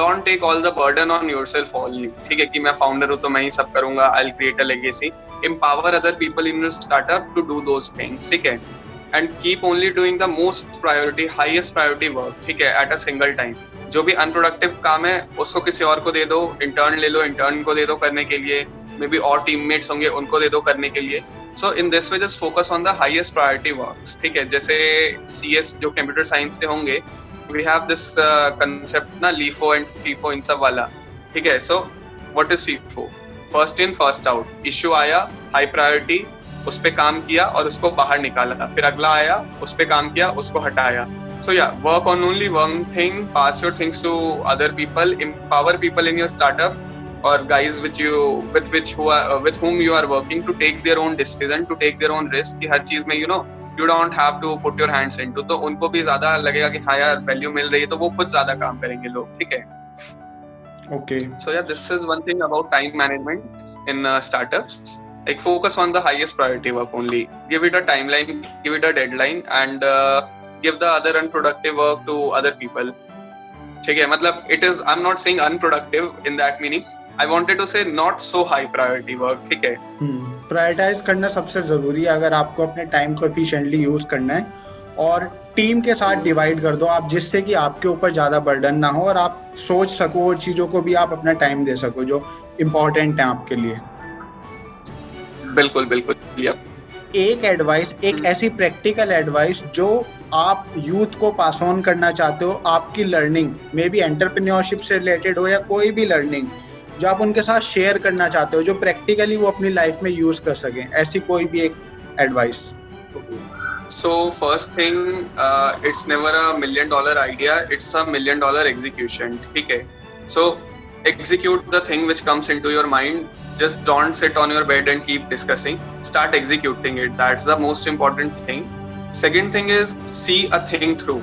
Don't take all the burden on yourself only. ठीक है कि मैं founder हूँ तो मैं ही सब करूँगा. I'll create a legacy. Empower other people in your startup to do those things. ठीक है. And keep only doing the most priority, highest priority work. ठीक है, at a single time. जो भी unproductive काम है उसको किसी और को दे दो. Intern ले लो, intern को दे दो करने के लिए. मे बी और टीममेट्स होंगे उनको दे दो करने के लिए. So in this way just focus on the highest priority works. ठीक है, जैसे CS जो कंप्यूटर साइंस के होंगे, वी हैव दिस कंसेप्ट ना, LIFO एंड FIFO, इन सब वाला. ठीक है. So what is FIFO? First in first out. Issue आया, हाई प्रायोरिटी, उस पे काम किया और उसको बाहर निकाला. फिर अगला आया, उस पे काम किया, उसको हटाया. So yeah, work on only one thing, pass your things to other people, empower people in your startup or guys with whom you are working to take their own decision, to take their own risk. कि हर चीज में you know you don't have to put your hands into, तो उनको भी ज्यादा लगेगा कि हाँ यार वैल्यू मिल रही है, तो वो खुद ज्यादा काम करेंगे लोग. ठीक है. Okay. So yeah, this is one thing about time management in startups. Like focus on the highest priority work only. Give it a timeline, give it a deadline, and give the other unproductive work to other people. ठीक है, मतलब it is, I'm not saying unproductive in that meaning. I wanted to say not so high priority work. ठीक है. Prioritise करना सबसे जरूरी है अगर आपको अपने टाइम को एफिशिएंटली यूज करना है, और टीम के साथ डिवाइड कर दो आप, जिससे कि आपके ऊपर ज्यादा बर्डन ना हो और आप सोच सको और चीजों को भी आप अपना टाइम दे सको जो इम्पोर्टेंट है आपके लिए. बिल्कुल बिल्कुल. एक एडवाइस, एक ऐसी प्रैक्टिकल एडवाइस जो आप यूथ को पास ऑन करना चाहते हो, आपकी लर्निंग मे बी एंटरप्रेन्योरशिप से रिलेटेड हो या कोई भी लर्निंग जो आप उनके साथ शेयर करना चाहते हो, जो प्रैक्टिकली वो अपनी लाइफ में यूज कर सकें, ऐसी कोई भी एक advice. So first thing, it's never $1 million idea, it's $1 million execution. ठीक है. So execute the thing which comes into your mind. Just don't sit on your bed and keep discussing. Start executing it. That's the most important thing. Second thing is see a thing through.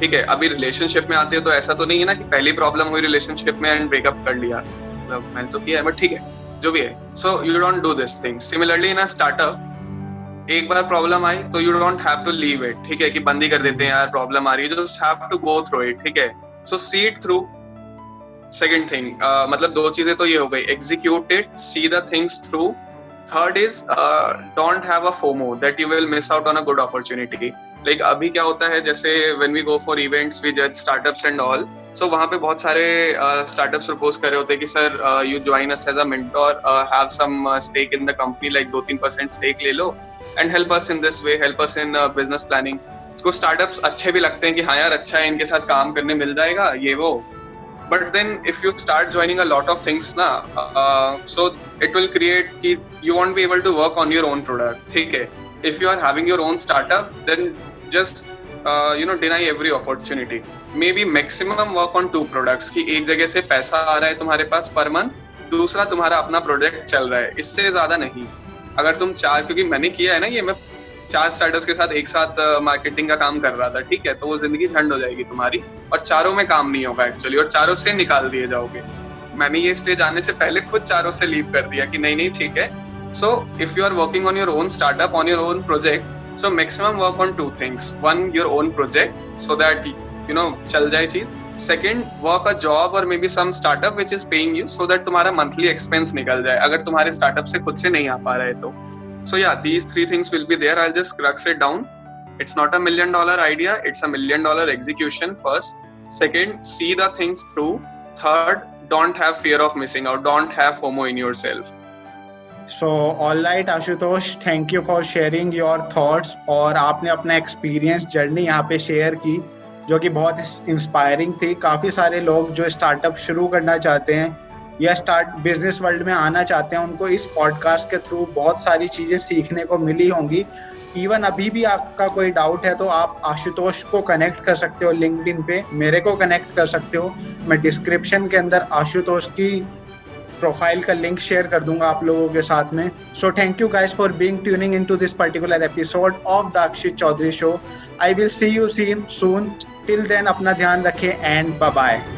ठीक है, अभी relationship में आते हो तो ऐसा तो नहीं है ना कि पहली प्रॉब्लम हुई रिलेशनशिप में एंड ब्रेकअप कर लिया, मतलब मैंने तो किया है बट ठीक है जो भी है. So you don't do this thing. Similarly in a startup, एक बार प्रॉब्लम आई तो you don't have to leave it. ठीक है कि बंद ही कर देते हैं यार, प्रॉब्लम आ रही है, just have to go through it. ठीक है, so see it through. Second thing, मतलब दो चीजें तो ये हो गई, execute it, see the things through. Third is don't have a FOMO that you will miss out on a good opportunity. Like अभी क्या होता है, जैसे when we go for events we जज स्टार्टअप्स एंड ऑल, सो वहाँ पे बहुत सारे स्टार्टअप्स प्रपोज कर रहे होते हैं कि sir you join us as a mentor, have some stake in the company, like 2-3% stake ले लो and help us in this way, help us in business planning. उसको स्टार्टअप्स अच्छे भी लगते हैं कि हाँ यार अच्छा है, इनके साथ काम करने मिल जाएगा ये वो. But then if you start joining a lot of things na, so it will create कि you won't be able to work on your own product. ठीक है, if you are having your own startup, then just deny every opportunity. Maybe maximum work on 2 products कि एक जगह से पैसा आ रहा है तुम्हारे पास पर मंथ, दूसरा तुम्हारा अपना प्रोडक्ट चल रहा है, इससे ज्यादा नहीं. अगर तुम 4, क्योंकि मैंने किया है ना ये, मैं 4 स्टार्टअप्स के साथ एक साथ मार्केटिंग का काम कर रहा था. ठीक है, तो वो जिंदगी झंड हो जाएगी तुम्हारी और चारों में काम नहीं होगा एक्चुअली, और चारों से निकाल दिए जाओगे. मैंने ये स्टेज आने से पहले खुद चारों से लीव कर दिया कि नहीं ठीक है. So if you are working on your own startup, on your own project, so maximum work on 2 things. 1, your own project so that चल जाए चीज. सेकेंड, वर्क अ जॉब और may be some startup which is paying you, so that तुम्हारा monthly expense निकल जाए अगर तुम्हारे startup से खुद से नहीं आ पा रहे तो. So yeah, these 3 things will be there. I'll just crux it down. It's not a $1 million idea. It's a $1 million execution first. Second, see the things through. Third, don't have fear of missing out. Don't have FOMO in yourself. So all right, Ashutosh, thank you for sharing your thoughts. और आपने अपना experience journey यहाँ पे share की जो कि बहुत inspiring थी. काफ़ी सारे लोग जो स्टार्टअप शुरू करना चाहते हैं या बिजनेस वर्ल्ड में आना चाहते हैं, उनको इस पॉडकास्ट के थ्रू बहुत सारी चीज़ें सीखने को मिली होंगी. इवन अभी भी आपका कोई डाउट है तो आप आशुतोष को कनेक्ट कर सकते हो लिंक्डइन पे, मेरे को कनेक्ट कर सकते हो. मैं डिस्क्रिप्शन के अंदर आशुतोष की प्रोफाइल का लिंक शेयर कर दूंगा आप लोगों के साथ में. So thank you guys for being tuning into this particular episode of the Akshit Chaudhary show. I will see you soon. Till then अपना ध्यान रखें एंड बाय बाय.